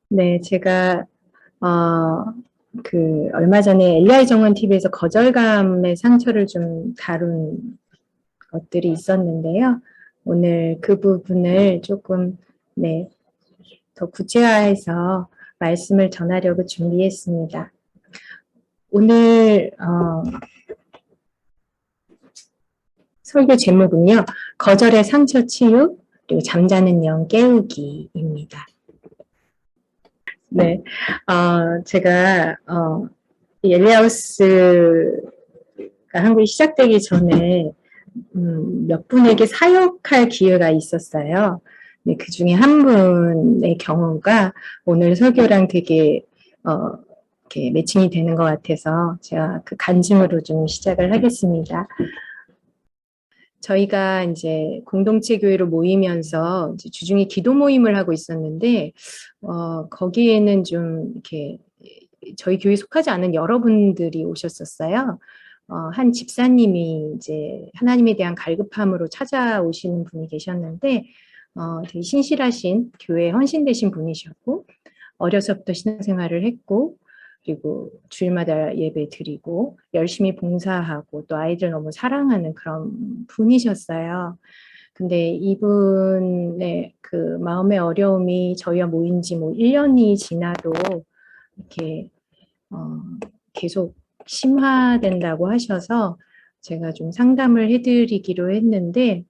네, 제가 얼마 전에 엘리아의 정원 TV에서 거절감의 상처를 좀 다룬 것들이 있었는데요. 오늘 그 부분을 조금 네, 더 구체화해서 말씀을 전하려고 준비했습니다. 오늘 설교 제목은요. 거절의 상처 치유 그리고 잠자는 영 깨우기입니다. 네, 제가 이 엘리하우스가 한국이 시작되기 전에 몇 분에게 사역할 기회가 있었어요. 네, 그 중에 한 분의 경우가 오늘 설교랑 되게 이렇게 매칭이 되는 것 같아서 제가 그 간증으로 좀 시작을 하겠습니다. 저희가 이제 공동체 교회로 모이면서 이제 주중에 기도 모임을 하고 있었는데 거기에는 좀 이렇게 저희 교회에 속하지 않은 여러분들이 오셨었어요. 한 집사님이 이제 하나님에 대한 갈급함으로 찾아오시는 분이 계셨는데 되게 신실하신 교회에 헌신되신 분이셨고 어려서부터 신앙생활을 했고 그리고 주일마다 예배 드리고 열심히 봉사하고 또 아이들 너무 사랑하는 그런 분이셨어요. 근데 이분의 그 마음의 어려움이 저희와 모인 지 뭐 1년이 지나도 이렇게 계속 심화된다고 하셔서 제가 좀 상담을 해드리기로 했는데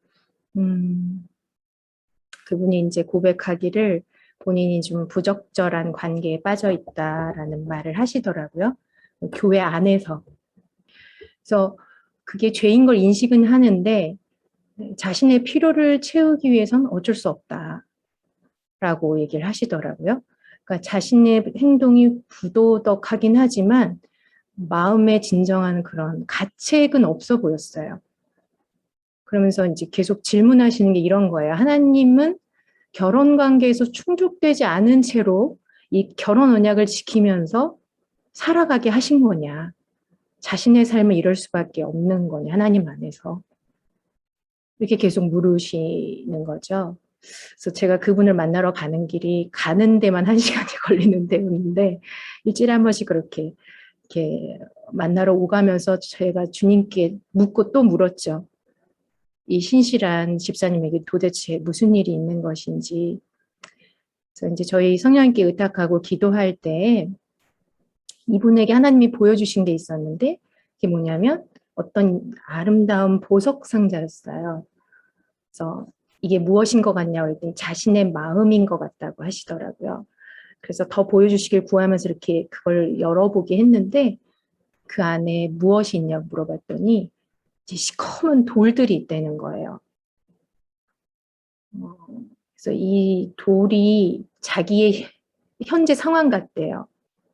그분이 이제 고백하기를 본인이 좀 부적절한 관계에 빠져 있다라는 말을 하시더라고요. 교회 안에서. 그래서 그게 죄인 걸 인식은 하는데 자신의 필요를 채우기 위해서는 어쩔 수 없다라고 얘기를 하시더라고요. 그러니까 자신의 행동이 부도덕하긴 하지만 마음에 진정한 그런 가책은 없어 보였어요. 그러면서 이제 계속 질문하시는 게 이런 거예요. 하나님은 결혼 관계에서 충족되지 않은 채로 이 결혼 언약을 지키면서 살아가게 하신 거냐. 자신의 삶을 이럴 수밖에 없는 거냐. 하나님 안에서. 이렇게 계속 물으시는 거죠. 그래서 제가 그분을 만나러 가는 길이 가는 데만 1시간이 걸리는 데였는데 일주일에 한 번씩 그렇게 이렇게 만나러 오가면서 제가 주님께 묻고 또 물었죠. 이 신실한 집사님에게 도대체 무슨 일이 있는 것인지. 그래서 이제 저희 성령님께 의탁하고 기도할 때 이분에게 하나님이 보여주신 게 있었는데 그게 뭐냐면 어떤 아름다운 보석 상자였어요. 그래서 이게 무엇인 것 같냐고 했더니 자신의 마음인 것 같다고 하시더라고요. 그래서 더 보여주시길 구하면서 이렇게 그걸 열어보게 했는데 그 안에 무엇이 있냐고 물어봤더니 이제 시커먼 돌들이 있다는 거예요. 그래서 이 돌이 자기의 현재 상황 같대요.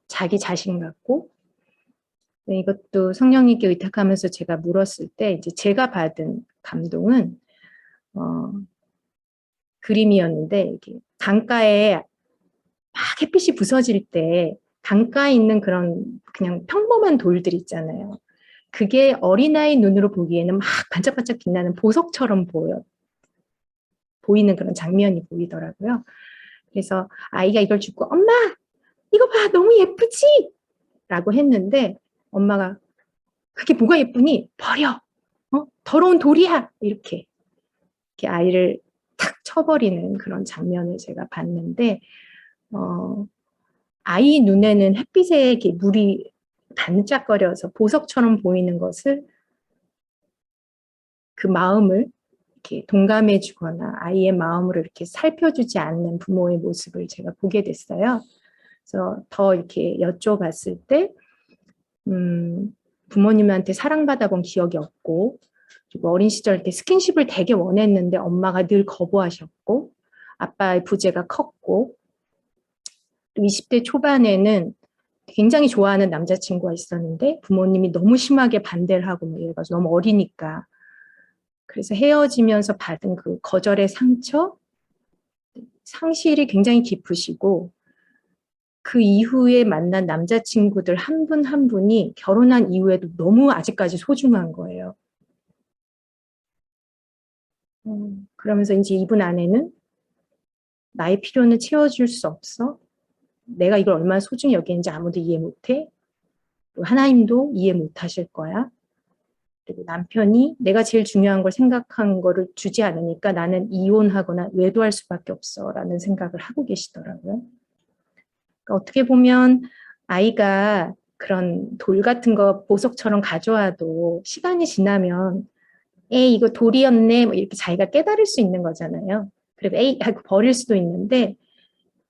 자기 자신 같고. 네, 이것도 성령님께 의탁하면서 제가 물었을 때 이제 제가 받은 감동은 그림이었는데 이렇게 강가에 막 햇빛이 부서질 때 강가에 있는 그런 그냥 평범한 돌들 있잖아요. 그게 어린아이 눈으로 보기에는 막 반짝반짝 빛나는 보석처럼 보이는 그런 장면이 보이더라고요. 그래서 아이가 이걸 줍고 엄마 이거 봐 너무 예쁘지? 라고 했는데 엄마가 그게 뭐가 예쁘니? 버려. 더러운 돌이야. 이렇게 아이를 탁 쳐버리는 그런 장면을 제가 봤는데 아이 눈에는 햇빛에 이렇게 물이 반짝거려서 보석처럼 보이는 것을 그 마음을 이렇게 동감해 주거나 아이의 마음으로 이렇게 살펴주지 않는 부모의 모습을 제가 보게 됐어요. 그래서 더 이렇게 여쭤봤을 때 부모님한테 사랑받아 본 기억이 없고 그리고 어린 시절 이렇게 스킨십을 되게 원했는데 엄마가 늘 거부하셨고 아빠의 부재가 컸고 20대 초반에는 굉장히 좋아하는 남자친구가 있었는데 부모님이 너무 심하게 반대를 하고 뭐 이래가지고 너무 어리니까 그래서 헤어지면서 받은 그 거절의 상처, 상실이 굉장히 깊으시고 그 이후에 만난 남자친구들 한 분 한 분이 결혼한 이후에도 너무 아직까지 소중한 거예요. 그러면서 이제 이분 안에는 나의 필요는 채워줄 수 없어. 내가 이걸 얼마나 소중히 여기는지 아무도 이해 못해. 또 하나님도 이해 못하실 거야. 그리고 남편이 내가 제일 중요한 걸 생각한 거를 주지 않으니까 나는 이혼하거나 외도할 수밖에 없어라는 생각을 하고 계시더라고요. 그러니까 어떻게 보면 아이가 그런 돌 같은 거 보석처럼 가져와도 시간이 지나면 에이 이거 돌이었네 뭐 이렇게 자기가 깨달을 수 있는 거잖아요. 그리고 에이 하고 버릴 수도 있는데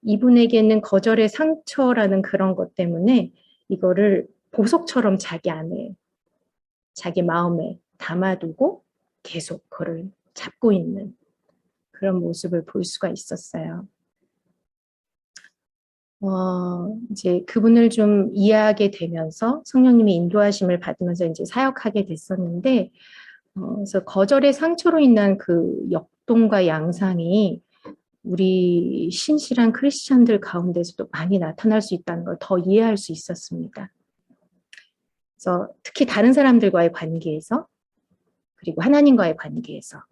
이분에게는 거절의 상처라는 그런 것 때문에 이거를 보석처럼 자기 안에 자기 마음에 담아두고 계속 그걸 잡고 있는 그런 모습을 볼 수가 있었어요. 이제 그분을 좀 이해하게 되면서 성령님의 인도하심을 받으면서 이제 사역하게 됐었는데, 그래서 거절의 상처로 인한 그 역동과 양상이 우리 신실한 크리스찬들 가운데서도 많이 나타날 수 있다는 걸 더 이해할 수 있었습니다. 그래서 특히 다른 사람들과의 관계에서, 그리고 하나님과의 관계에서,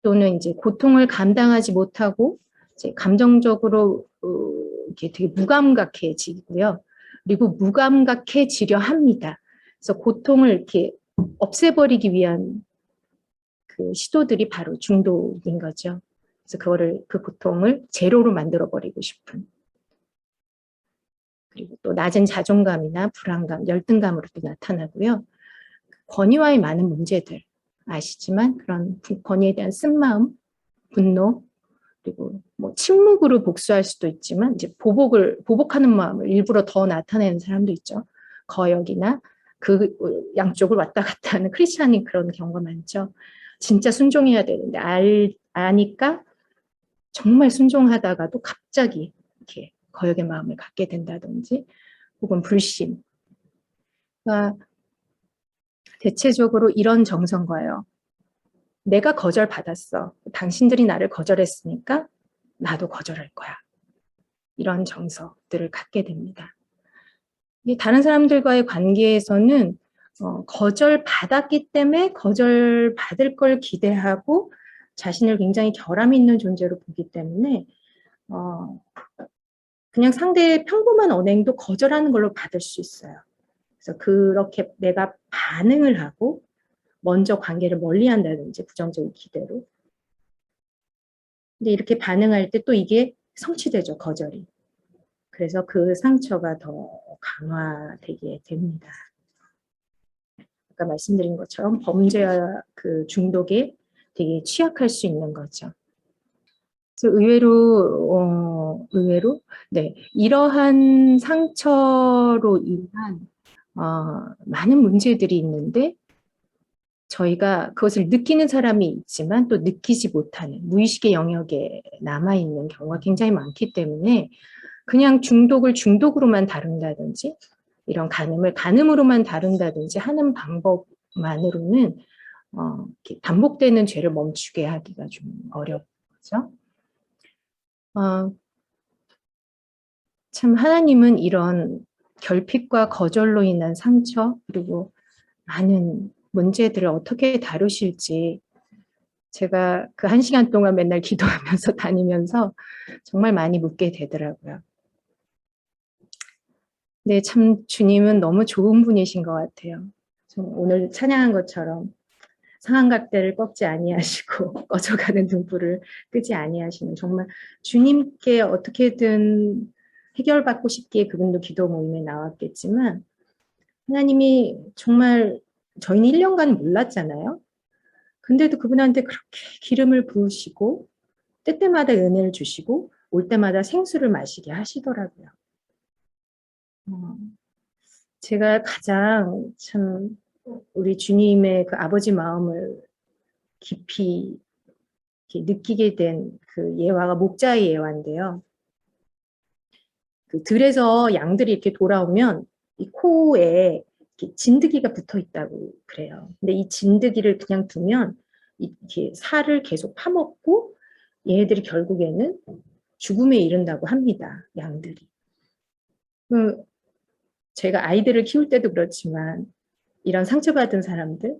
또는 이제 고통을 감당하지 못하고 이제 감정적으로 이렇게 되게 무감각해지고요. 그리고 무감각해지려 합니다. 그래서 고통을 이렇게 없애버리기 위한 그 시도들이 바로 중독인 거죠. 그래서 그 고통을 제로로 만들어버리고 싶은. 그리고 또 낮은 자존감이나 불안감, 열등감으로도 나타나고요. 권위와의 많은 문제들 아시지만 그런 권위에 대한 쓴마음, 분노, 그리고 뭐 침묵으로 복수할 수도 있지만 이제 보복하는 마음을 일부러 더 나타내는 사람도 있죠. 거역이나 그 양쪽을 왔다 갔다 하는 크리스찬이 그런 경우가 많죠. 진짜 순종해야 되는데 아니까 정말 순종하다가도 갑자기 이렇게 거역의 마음을 갖게 된다든지 혹은 불신. 그러니까 대체적으로 이런 정성과요. 내가 거절받았어. 당신들이 나를 거절했으니까 나도 거절할 거야. 이런 정서들을 갖게 됩니다. 다른 사람들과의 관계에서는 거절받았기 때문에 거절받을 걸 기대하고 자신을 굉장히 결함 있는 존재로 보기 때문에 그냥 상대의 평범한 언행도 거절하는 걸로 받을 수 있어요. 그래서 그렇게 내가 반응을 하고 먼저 관계를 멀리한다든지 부정적인 기대로. 근데 이렇게 반응할 때 또 이게 성취되죠, 거절이. 그래서 그 상처가 더 강화되게 됩니다. 아까 말씀드린 것처럼 범죄와 그 중독에 되게 취약할 수 있는 거죠. 그래서 의외로, 네, 이러한 상처로 인한 많은 문제들이 있는데 저희가 그것을 느끼는 사람이 있지만 또 느끼지 못하는 무의식의 영역에 남아있는 경우가 굉장히 많기 때문에 그냥 중독을 중독으로만 다룬다든지 이런 간음을 간음으로만 다룬다든지 하는 방법만으로는 반복되는 죄를 멈추게 하기가 좀 어렵죠. 참 하나님은 이런 결핍과 거절로 인한 상처 그리고 많은 문제들을 어떻게 다루실지 제가 그 1시간 동안 맨날 기도하면서 다니면서 정말 많이 묻게 되더라고요. 네, 참 주님은 너무 좋은 분이신 것 같아요. 오늘 찬양한 것처럼 상한각대를 꺾지 아니하시고 꺼져가는 등불을 끄지 아니하시는 정말 주님께 어떻게든 해결받고 싶기에 그분도 기도 모임에 나왔겠지만 하나님이 정말 저희는 1년간 몰랐잖아요. 근데도 그분한테 그렇게 기름을 부으시고 때때마다 은혜를 주시고 올 때마다 생수를 마시게 하시더라고요. 제가 가장 참 우리 주님의 그 아버지 마음을 깊이 느끼게 된 그 예화가 목자의 예화인데요. 그 들에서 양들이 이렇게 돌아오면 이 코에 이렇게 진드기가 붙어 있다고 그래요. 근데 이 진드기를 그냥 두면 이렇게 살을 계속 파먹고 얘네들이 결국에는 죽음에 이른다고 합니다. 양들이. 제가 아이들을 키울 때도 그렇지만 이런 상처받은 사람들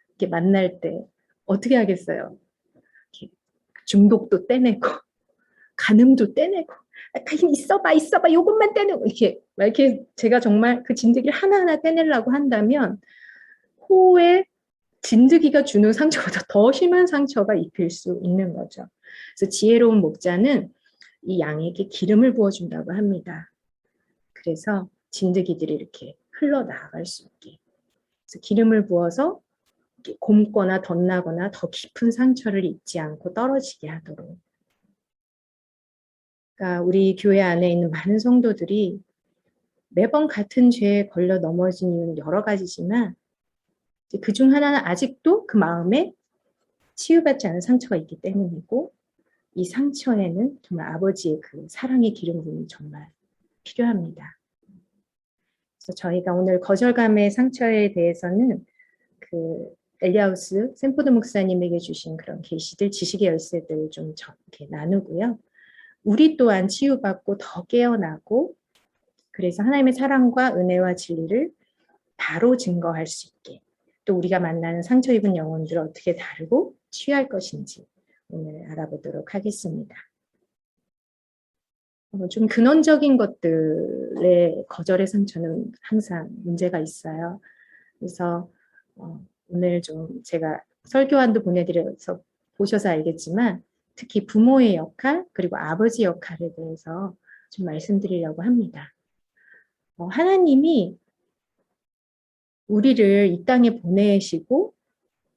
이렇게 만날 때 어떻게 하겠어요? 이렇게 중독도 떼내고 간음도 떼내고 있어봐 요것만 떼내고 이렇게 제가 정말 그 진드기를 하나하나 떼내려고 한다면 호의 진드기가 주는 상처보다 더 심한 상처가 입힐 수 있는 거죠. 그래서 지혜로운 목자는 이 양에게 기름을 부어준다고 합니다. 그래서 진드기들이 이렇게 흘러나갈 수 있게. 그래서 기름을 부어서 곪거나 덧나거나 더 깊은 상처를 입지 않고 떨어지게 하도록. 그러니까 우리 교회 안에 있는 많은 성도들이 매번 같은 죄에 걸려 넘어진 이유는 여러 가지지만 그중 하나는 아직도 그 마음에 치유받지 않은 상처가 있기 때문이고 이 상처에는 정말 아버지의 그 사랑의 기름 부음이 정말 필요합니다. 그래서 저희가 오늘 거절감의 상처에 대해서는 그 엘리아우스 샌포드 목사님에게 주신 그런 계시들, 지식의 열쇠들을 좀 이렇게 나누고요. 우리 또한 치유받고 더 깨어나고 그래서 하나님의 사랑과 은혜와 진리를 바로 증거할 수 있게 또 우리가 만나는 상처 입은 영혼들을 어떻게 다루고 치유할 것인지 오늘 알아보도록 하겠습니다. 좀 근원적인 것들의 거절의 상처는 항상 문제가 있어요. 그래서 오늘 좀 제가 설교안도 보내드려서 보셔서 알겠지만 특히 부모의 역할 그리고 아버지 역할에 대해서 좀 말씀드리려고 합니다. 하나님이 우리를 이 땅에 보내시고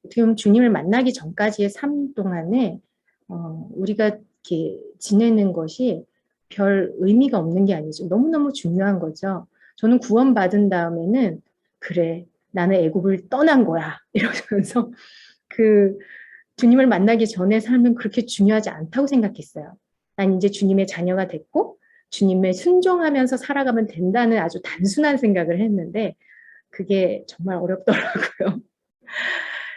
어떻게 보면 주님을 만나기 전까지의 삶 동안에 우리가 이렇게 지내는 것이 별 의미가 없는 게 아니죠. 너무너무 중요한 거죠. 저는 구원받은 다음에는 그래 나는 애굽을 떠난 거야 이러면서 그 주님을 만나기 전에 삶은 그렇게 중요하지 않다고 생각했어요. 난 이제 주님의 자녀가 됐고 주님의 순종하면서 살아가면 된다는 아주 단순한 생각을 했는데 그게 정말 어렵더라고요.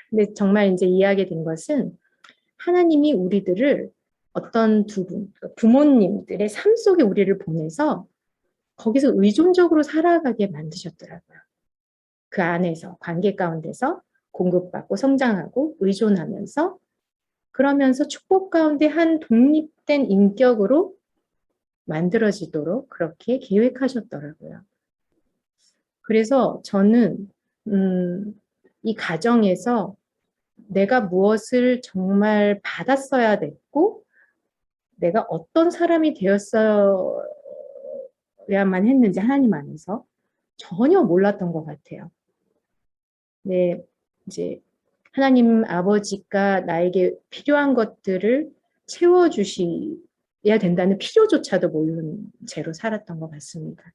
근데 정말 이제 이해하게 된 것은 하나님이 우리들을 어떤 두 분, 부모님들의 삶 속에 우리를 보내서 거기서 의존적으로 살아가게 만드셨더라고요. 그 안에서, 관계 가운데서 공급받고 성장하고 의존하면서 그러면서 축복 가운데 한 독립된 인격으로 만들어지도록 그렇게 계획하셨더라고요. 그래서 저는 이 가정에서 내가 무엇을 정말 받았어야 됐고 내가 어떤 사람이 되었어야만 했는지 하나님 안에서 전혀 몰랐던 것 같아요. 네, 이제 하나님 아버지가 나에게 필요한 것들을 채워주셔야 된다는 필요조차도 모르는 채로 살았던 것 같습니다.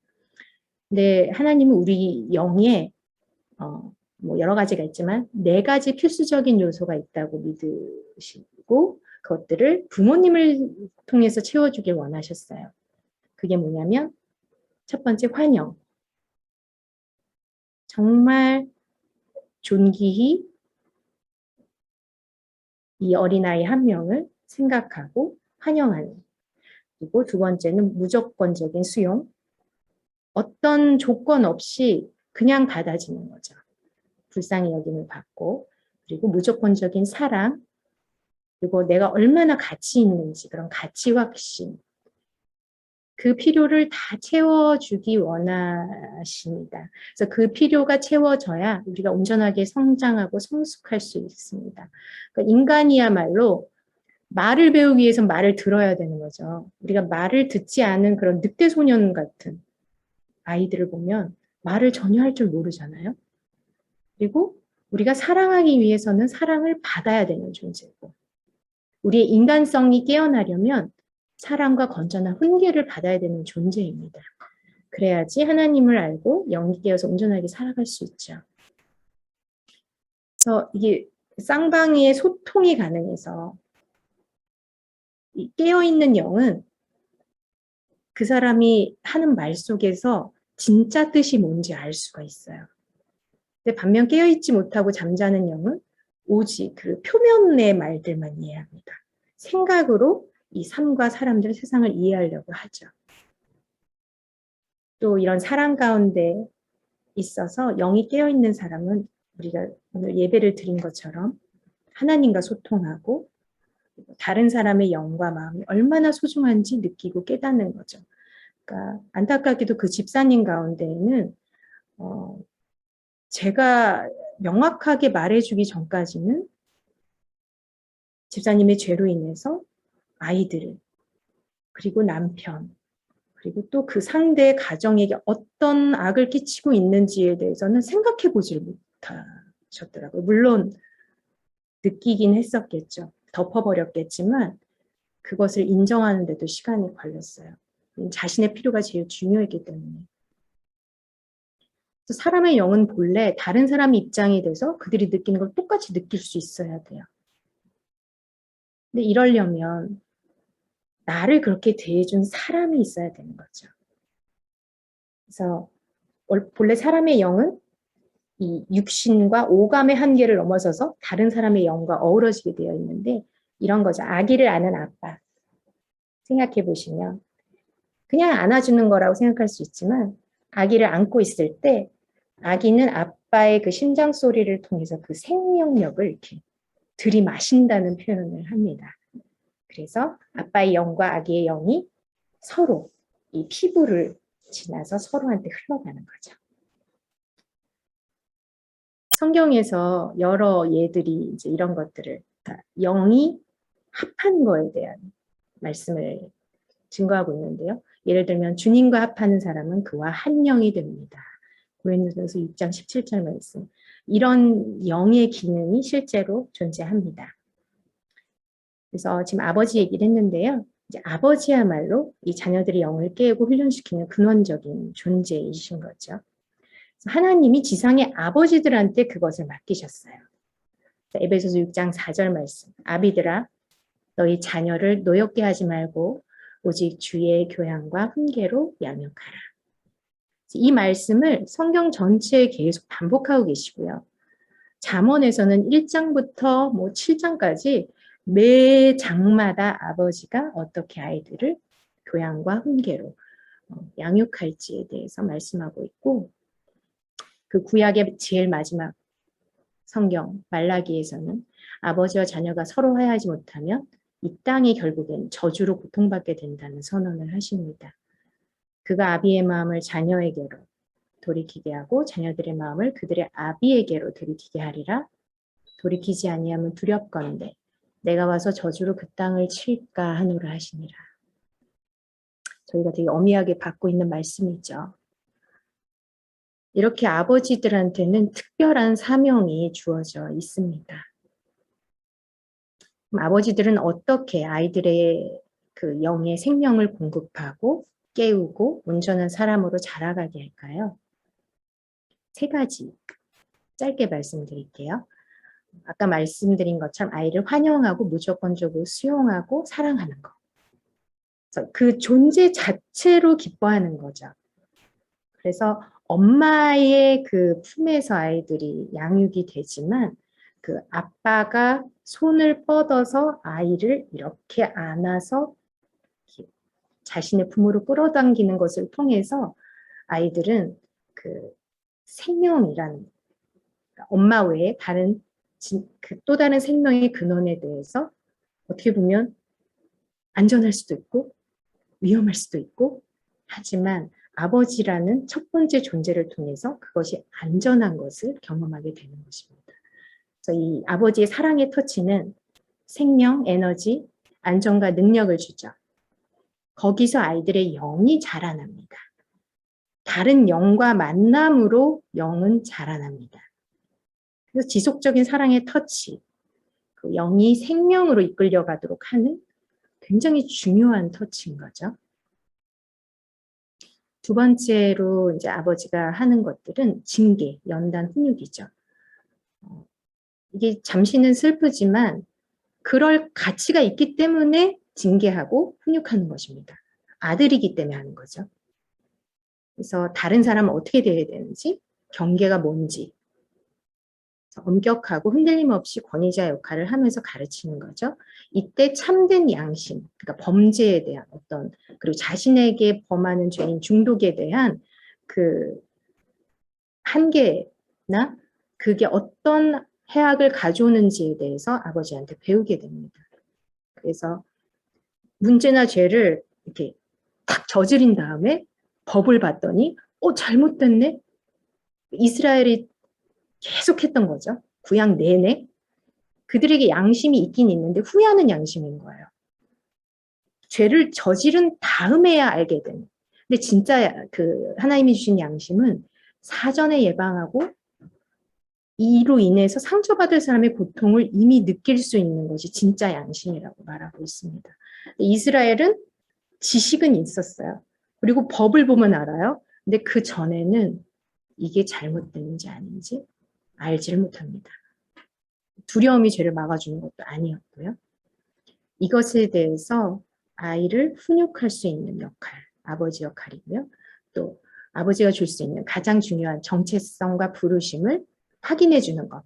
근데 하나님은 우리 영에 뭐 여러 가지가 있지만 4가지 필수적인 요소가 있다고 믿으시고 그것들을 부모님을 통해서 채워주길 원하셨어요. 그게 뭐냐면 첫 번째 환영. 정말 존귀히 이 어린아이 한 명을 생각하고 환영하는. 그리고 두 번째는 무조건적인 수용. 어떤 조건 없이 그냥 받아지는 거죠. 불쌍히 여김을 받고 그리고 무조건적인 사랑 그리고 내가 얼마나 가치 있는지 그런 가치 확신 그 필요를 다 채워주기 원하십니다. 그래서 그 필요가 채워져야 우리가 온전하게 성장하고 성숙할 수 있습니다. 그러니까 인간이야말로 말을 배우기 위해서 말을 들어야 되는 거죠. 우리가 말을 듣지 않은 그런 늑대 소년 같은 아이들을 보면 말을 전혀 할 줄 모르잖아요. 그리고 우리가 사랑하기 위해서는 사랑을 받아야 되는 존재고 우리의 인간성이 깨어나려면 사랑과 건전한 훈계를 받아야 되는 존재입니다. 그래야지 하나님을 알고 영이 깨어서 온전하게 살아갈 수 있죠. 그래서 이게 쌍방이의 소통이 가능해서 이 깨어있는 영은 그 사람이 하는 말 속에서 진짜 뜻이 뭔지 알 수가 있어요. 근데 반면 깨어있지 못하고 잠자는 영은 오직 그 표면의 말들만 이해합니다. 생각으로 이 삶과 사람들, 세상을 이해하려고 하죠. 또 이런 사랑 가운데 있어서 영이 깨어있는 사람은 우리가 오늘 예배를 드린 것처럼 하나님과 소통하고 다른 사람의 영과 마음이 얼마나 소중한지 느끼고 깨닫는 거죠. 그러니까 안타깝게도 그 집사님 가운데에는 제가 명확하게 말해주기 전까지는 집사님의 죄로 인해서 아이들, 그리고 남편, 그리고 또 그 상대의 가정에게 어떤 악을 끼치고 있는지에 대해서는 생각해 보질 못하셨더라고요. 물론 느끼긴 했었겠죠. 덮어버렸겠지만 그것을 인정하는 데도 시간이 걸렸어요. 자신의 필요가 제일 중요했기 때문에. 사람의 영은 본래 다른 사람 입장이 돼서 그들이 느끼는 걸 똑같이 느낄 수 있어야 돼요. 근데 이러려면 나를 그렇게 대해준 사람이 있어야 되는 거죠. 그래서 본래 사람의 영은 이 육신과 오감의 한계를 넘어서서 다른 사람의 영과 어우러지게 되어 있는데 이런 거죠. 아기를 아는 아빠 생각해 보시면 그냥 안아주는 거라고 생각할 수 있지만 아기를 안고 있을 때 아기는 아빠의 그 심장 소리를 통해서 그 생명력을 이렇게 들이마신다는 표현을 합니다. 그래서 아빠의 영과 아기의 영이 서로 이 피부를 지나서 서로한테 흘러가는 거죠. 성경에서 여러 예들이 이제 이런 것들을 영이 합한 거에 대한 말씀을 증거하고 있는데요. 예를 들면 주님과 합하는 사람은 그와 한 영이 됩니다. 고린도전서 6장 17절 말씀. 이런 영의 기능이 실제로 존재합니다. 그래서 지금 아버지 얘기를 했는데요. 이제 아버지야말로 이 자녀들의 영을 깨우고 훈련시키는 근원적인 존재이신 거죠. 하나님이 지상의 아버지들한테 그것을 맡기셨어요. 에베소서 6장 4절 말씀. 아비들아 너희 자녀를 노엽게 하지 말고 오직 주의 교양과 훈계로 양육하라. 이 말씀을 성경 전체에 계속 반복하고 계시고요. 잠언에서는 1장부터 7장까지 매 장마다 아버지가 어떻게 아이들을 교양과 훈계로 양육할지에 대해서 말씀하고 있고 그 구약의 제일 마지막 성경 말라기에서는 아버지와 자녀가 서로 화해하지 못하면 이 땅이 결국엔 저주로 고통받게 된다는 선언을 하십니다. 그가 아비의 마음을 자녀에게로 돌이키게 하고 자녀들의 마음을 그들의 아비에게로 돌이키게 하리라. 돌이키지 아니하면 두렵건대 내가 와서 저주로 그 땅을 칠까 하노라 하시니라. 저희가 되게 엄미하게 받고 있는 말씀이죠. 이렇게 아버지들한테는 특별한 사명이 주어져 있습니다. 아버지들은 어떻게 아이들의 그 영의 생명을 공급하고 깨우고 온전한 사람으로 자라가게 할까요? 3가지 짧게 말씀드릴게요. 아까 말씀드린 것처럼 아이를 환영하고 무조건적으로 수용하고 사랑하는 것. 그 존재 자체로 기뻐하는 거죠. 그래서 엄마의 그 품에서 아이들이 양육이 되지만 그 아빠가 손을 뻗어서 아이를 이렇게 안아서 자신의 품으로 끌어당기는 것을 통해서 아이들은 그 생명이라는 엄마 외에 다른 또 다른 생명의 근원에 대해서 어떻게 보면 안전할 수도 있고 위험할 수도 있고 하지만 아버지라는 첫 번째 존재를 통해서 그것이 안전한 것을 경험하게 되는 것입니다. 그래서 이 아버지의 사랑의 터치는 생명, 에너지, 안정과 능력을 주죠. 거기서 아이들의 영이 자라납니다. 다른 영과 만남으로 영은 자라납니다. 그래서 지속적인 사랑의 터치, 그 영이 생명으로 이끌려가도록 하는 굉장히 중요한 터치인 거죠. 2번째로 이제 아버지가 하는 것들은 징계, 연단, 훈육이죠. 이게 잠시는 슬프지만 그럴 가치가 있기 때문에 징계하고 훈육하는 것입니다. 아들이기 때문에 하는 거죠. 그래서 다른 사람은 어떻게 대해야 되는지, 경계가 뭔지 엄격하고 흔들림 없이 권위자 역할을 하면서 가르치는 거죠. 이때 참된 양심, 그러니까 범죄에 대한 어떤 그리고 자신에게 범하는 죄인 중독에 대한 그 한계나 그게 어떤 해악을 가져오는지에 대해서 아버지한테 배우게 됩니다. 그래서 문제나 죄를 이렇게 탁 저지른 다음에 법을 봤더니 잘못됐네. 이스라엘이 계속했던 거죠. 구약 내내. 그들에게 양심이 있긴 있는데 후회하는 양심인 거예요. 죄를 저지른 다음에야 알게 되는. 근데 진짜 그 하나님이 주신 양심은 사전에 예방하고 이로 인해서 상처받을 사람의 고통을 이미 느낄 수 있는 것이 진짜 양심이라고 말하고 있습니다. 이스라엘은 지식은 있었어요. 그리고 법을 보면 알아요. 근데 그 전에는 이게 잘못됐는지 아닌지 알지를 못합니다. 두려움이 죄를 막아주는 것도 아니었고요. 이것에 대해서 아이를 훈육할 수 있는 역할, 아버지 역할이고요. 또 아버지가 줄 수 있는 가장 중요한 정체성과 부르심을 확인해 주는 것.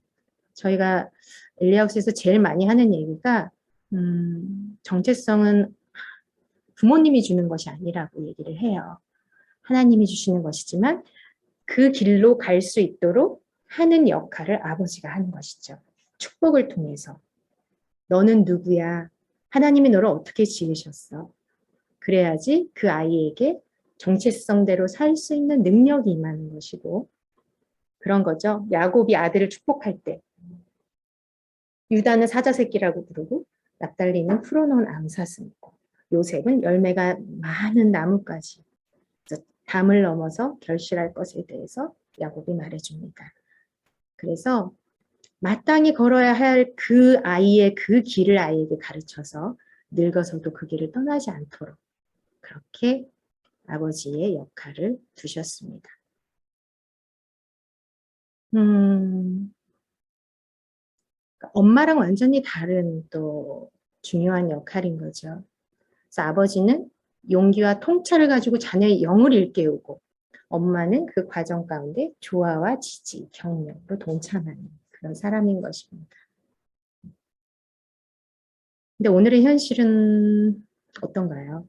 저희가 엘리하우스에서 제일 많이 하는 얘기가 정체성은 부모님이 주는 것이 아니라고 얘기를 해요. 하나님이 주시는 것이지만 그 길로 갈 수 있도록 하는 역할을 아버지가 하는 것이죠. 축복을 통해서. 너는 누구야? 하나님이 너를 어떻게 지으셨어? 그래야지 그 아이에게 정체성대로 살 수 있는 능력이 임하는 것이고 그런 거죠. 야곱이 아들을 축복할 때 유다는 사자새끼라고 부르고 납달리는 풀어놓은 암사슴이고 요셉은 열매가 많은 나뭇가지 담을 넘어서 결실할 것에 대해서 야곱이 말해줍니다. 그래서 마땅히 걸어야 할 그 아이의 그 길을 아이에게 가르쳐서 늙어서도 그 길을 떠나지 않도록 그렇게 아버지의 역할을 두셨습니다. 엄마랑 완전히 다른 또 중요한 역할인 거죠. 그래서 아버지는 용기와 통찰을 가지고 자녀의 영을 일깨우고 엄마는 그 과정 가운데 조화와 지지, 격려로 동참하는 그런 사람인 것입니다. 근데 오늘의 현실은 어떤가요?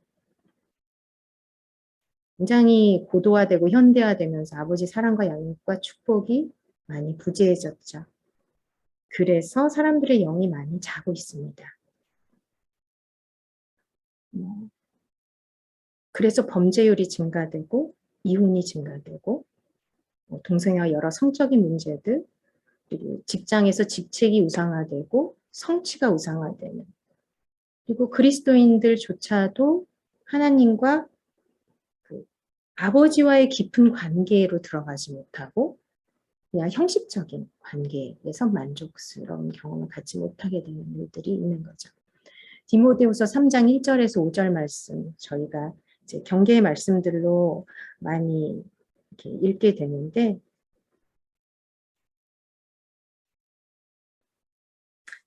굉장히 고도화되고 현대화되면서 아버지 사랑과 양육과 축복이 많이 부재해졌죠. 그래서 사람들의 영이 많이 자고 있습니다. 그래서 범죄율이 증가되고 이혼이 증가되고 동성애와 여러 성적인 문제들 그리고 직장에서 직책이 우상화되고 성취가 우상화되는 그리고 그리스도인들조차도 하나님과 그 아버지와의 깊은 관계로 들어가지 못하고 그냥 형식적인 관계에서 만족스러운 경험을 갖지 못하게 되는 일들이 있는 거죠. 디모데후서 3장 1절에서 5절 말씀 저희가 이제 경계의 말씀들로 많이 이렇게 읽게 되는데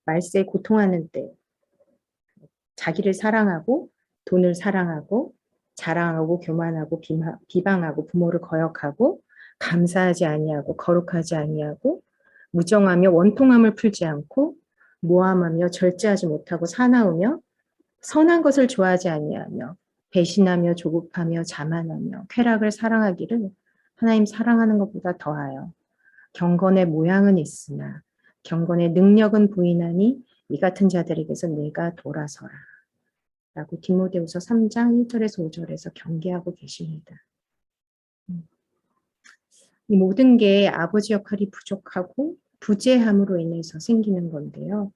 말세에 고통하는 때 자기를 사랑하고 돈을 사랑하고 자랑하고 교만하고 비방하고 부모를 거역하고 감사하지 아니하고 거룩하지 아니하고 무정하며 원통함을 풀지 않고 모함하며 절제하지 못하고 사나우며 선한 것을 좋아하지 아니하며 배신하며 조급하며 자만하며 쾌락을 사랑하기를 하나님 사랑하는 것보다 더하여 경건의 모양은 있으나 경건의 능력은 부인하니 이 같은 자들에게서 내가 돌아서라. 라고 디모데후서 3장 1절에서 5절에서 경계하고 계십니다. 이 모든 게 아버지 역할이 부족하고 부재함으로 인해서 생기는 건데요.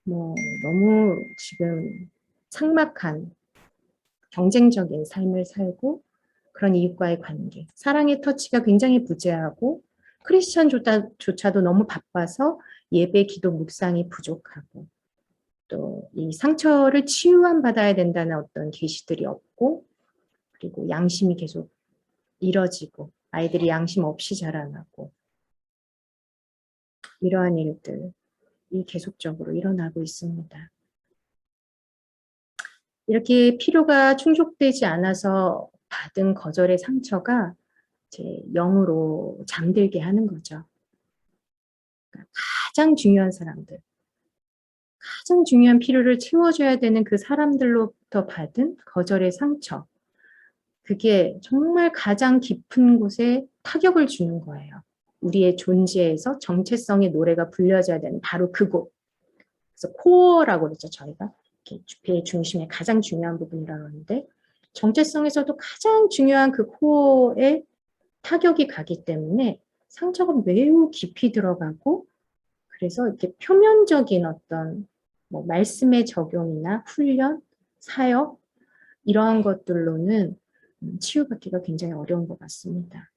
너무 지금 삭막한 경쟁적인 삶을 살고 그런 이웃과의 관계, 사랑의 터치가 굉장히 부재하고 크리스천조차도 너무 바빠서 예배, 기도, 묵상이 부족하고 또 이 상처를 치유함 받아야 된다는 어떤 계시들이 없고 그리고 양심이 계속 잃어지고 아이들이 양심 없이 자라나고 이러한 일들이 계속적으로 일어나고 있습니다. 이렇게 필요가 충족되지 않아서 받은 거절의 상처가 제 영으로 잠들게 하는 거죠. 그러니까 가장 중요한 사람들, 가장 중요한 필요를 채워줘야 되는 그 사람들로부터 받은 거절의 상처. 그게 정말 가장 깊은 곳에 타격을 주는 거예요. 우리의 존재에서 정체성의 노래가 불려져야 되는 바로 그곳. 그래서 코어라고 그러죠, 저희가. 배의 중심의 가장 중요한 부분이라고 하는데 정체성에서도 가장 중요한 그 코어에 타격이 가기 때문에 상처가 매우 깊이 들어가고 그래서 이렇게 표면적인 어떤 뭐 말씀의 적용이나 훈련, 사역 이러한 것들로는 치유받기가 굉장히 어려운 것 같습니다.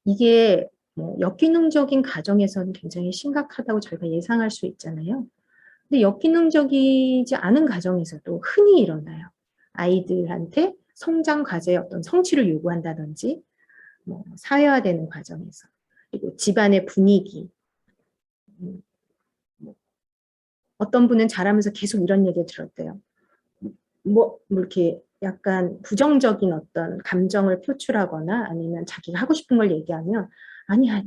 이게 뭐 역기능적인 가정에서는 굉장히 심각하다고 저희가 예상할 수 있잖아요. 근데 역기능적이지 않은 가정에서도 흔히 일어나요. 아이들한테 성장 과제의 어떤 성취를 요구한다든지 뭐 사회화되는 과정에서 그리고 집안의 분위기 뭐 어떤 분은 자라면서 계속 이런 얘기를 들었대요. 뭐 이렇게 약간 부정적인 어떤 감정을 표출하거나 아니면 자기가 하고 싶은 걸 얘기하면 아니야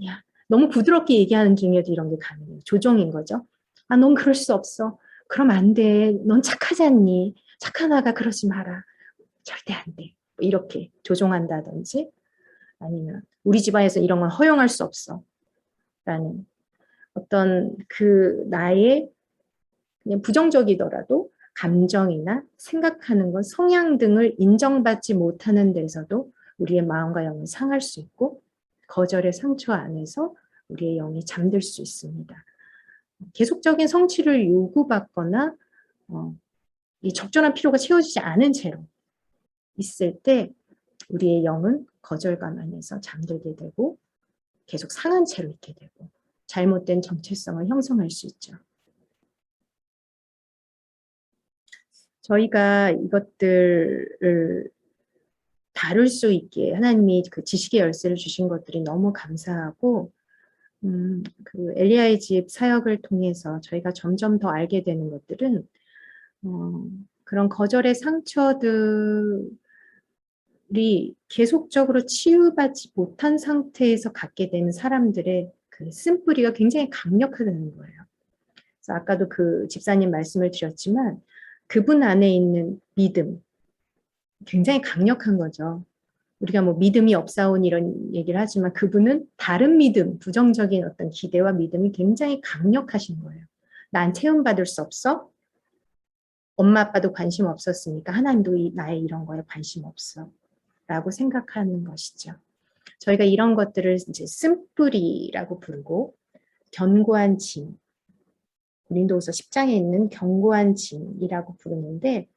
너무 부드럽게 얘기하는 중에도 이런 게 가능해요. 조종인 거죠. 넌 그럴 수 없어. 그럼 안 돼. 넌 착하지 않니? 착한 아가 그러지 마라. 절대 안 돼. 이렇게 조종한다든지 아니면 우리 집안에서 이런 건 허용할 수 없어. 라는 어떤 그 나의 그냥 부정적이더라도 감정이나 생각하는 것, 성향 등을 인정받지 못하는 데서도 우리의 마음과 영을 상할 수 있고 거절의 상처 안에서 우리의 영이 잠들 수 있습니다. 계속적인 성취를 요구받거나 이 적절한 필요가 채워지지 않은 채로 있을 때 우리의 영은 거절감 안에서 잠들게 되고 계속 상한 채로 있게 되고 잘못된 정체성을 형성할 수 있죠. 저희가 이것들을 다룰 수 있게 하나님이 그 지식의 열쇠를 주신 것들이 너무 감사하고 그 엘리야의 집 사역을 통해서 저희가 점점 더 알게 되는 것들은 그런 거절의 상처들이 계속적으로 치유받지 못한 상태에서 갖게 되는 사람들의 그 쓴뿌리가 굉장히 강력하다는 거예요. 그래서 아까도 그 집사님 말씀을 드렸지만 그분 안에 있는 믿음 굉장히 강력한 거죠. 우리가 뭐 믿음이 없사온 이런 얘기를 하지만 그분은 다른 믿음, 부정적인 어떤 기대와 믿음이 굉장히 강력하신 거예요. 난 체험받을 수 없어? 엄마 아빠도 관심 없었으니까 하나님도 나의 이런 거에 관심 없어. 라고 생각하는 것이죠. 저희가 이런 것들을 이제 쓴뿌리라고 부르고 견고한 짐, 고린도후서 10장에 있는 견고한 짐이라고 부르는데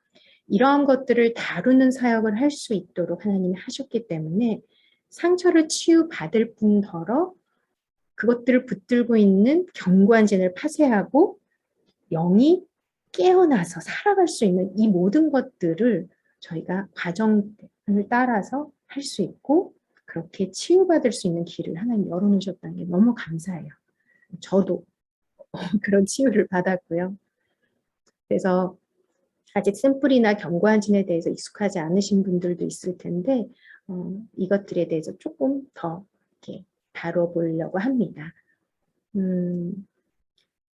이러한 것들을 다루는 사역을 할 수 있도록 하나님이 하셨기 때문에 상처를 치유받을 뿐더러 그것들을 붙들고 있는 견고한 진을 파쇄하고 영이 깨어나서 살아갈 수 있는 이 모든 것들을 저희가 과정을 따라서 할 수 있고 그렇게 치유받을 수 있는 길을 하나님 열어놓으셨다는 게 너무 감사해요. 저도 그런 치유를 받았고요. 그래서 아직 샘플이나 견고한 진에 대해서 익숙하지 않으신 분들도 있을 텐데 이것들에 대해서 조금 더 이렇게 다뤄보려고 합니다.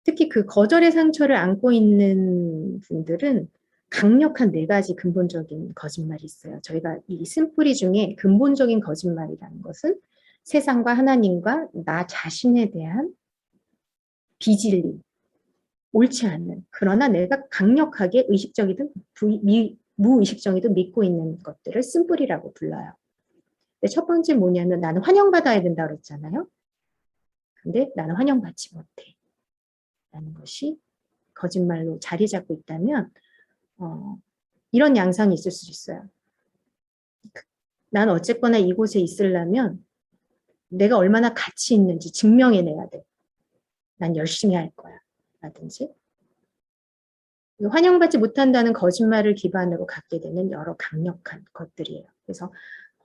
특히 그 거절의 상처를 안고 있는 분들은 강력한 4가지 근본적인 거짓말이 있어요. 저희가 이 쓴뿌리 중에 근본적인 거짓말이라는 것은 세상과 하나님과 나 자신에 대한 비진리, 옳지 않는 그러나 내가 강력하게 의식적이든 무의식적이든 믿고 있는 것들을 쓴뿌리라고 불러요. 근데 첫 번째 뭐냐면 나는 환영받아야 된다 그랬잖아요. 근데 나는 환영받지 못해. 라는 것이 거짓말로 자리 잡고 있다면 이런 양상이 있을 수 있어요. 난 어쨌거나 이곳에 있으려면 내가 얼마나 가치 있는지 증명해내야 돼. 난 열심히 할 거야. 라든지 환영받지 못한다는 거짓말을 기반으로 갖게 되는 여러 강력한 것들이에요. 그래서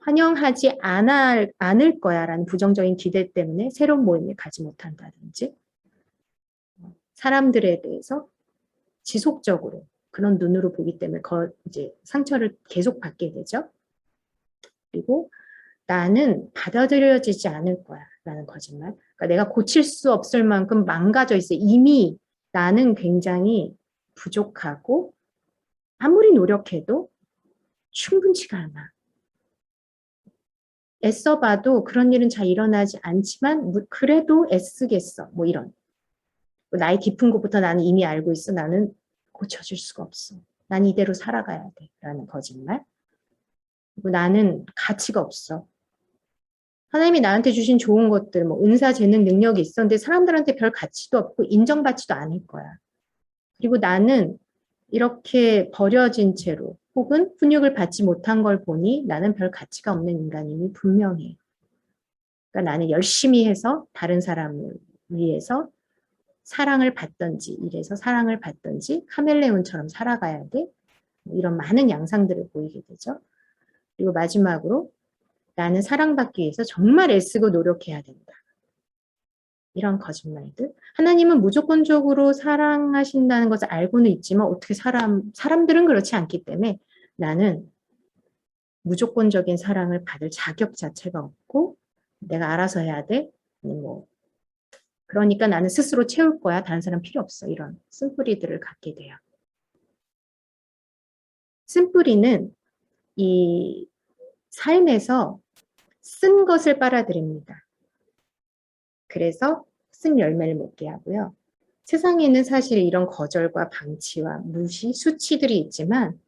환영하지 않을 거야라는 부정적인 기대 때문에 새로운 모임에 가지 못한다든지 사람들에 대해서 지속적으로 그런 눈으로 보기 때문에 이제 상처를 계속 받게 되죠. 그리고 나는 받아들여지지 않을 거야 라는 거짓말. 그러니까 내가 고칠 수 없을 만큼 망가져 있어. 이미 나는 굉장히 부족하고 아무리 노력해도 충분치가 않아. 애써봐도 그런 일은 잘 일어나지 않지만 그래도 애쓰겠어. 뭐 이런. 나이 깊은 곳부터 나는 이미 알고 있어. 나는 고쳐줄 수가 없어. 난 이대로 살아가야 돼. 라는 거짓말. 그리고 나는 가치가 없어. 하나님이 나한테 주신 좋은 것들, 뭐 은사, 재능, 능력이 있었는데 사람들한테 별 가치도 없고 인정받지도 않을 거야. 그리고 나는 이렇게 버려진 채로 혹은 훈육을 받지 못한 걸 보니 나는 별 가치가 없는 인간임이 분명해. 그러니까 나는 열심히 해서 다른 사람을 위해서 사랑을 받든지 이래서 사랑을 받든지 카멜레온처럼 살아가야 돼. 이런 많은 양상들을 보이게 되죠. 그리고 마지막으로 나는 사랑받기 위해서 정말 애쓰고 노력해야 된다. 이런 거짓말들. 하나님은 무조건적으로 사랑하신다는 것을 알고는 있지만 어떻게 사람들은 그렇지 않기 때문에 나는 무조건적인 사랑을 받을 자격 자체가 없고 내가 알아서 해야 돼. 뭐 그러니까 나는 스스로 채울 거야. 다른 사람 필요 없어. 이런 쓴뿌리들을 갖게 돼요. 쓴뿌리는 이 삶에서 쓴 것을 빨아들입니다. 그래서 쓴 열매를 맺게 하고요. 세상에는 사실 이런 거절과 방치와 무시, 수치들이 있지만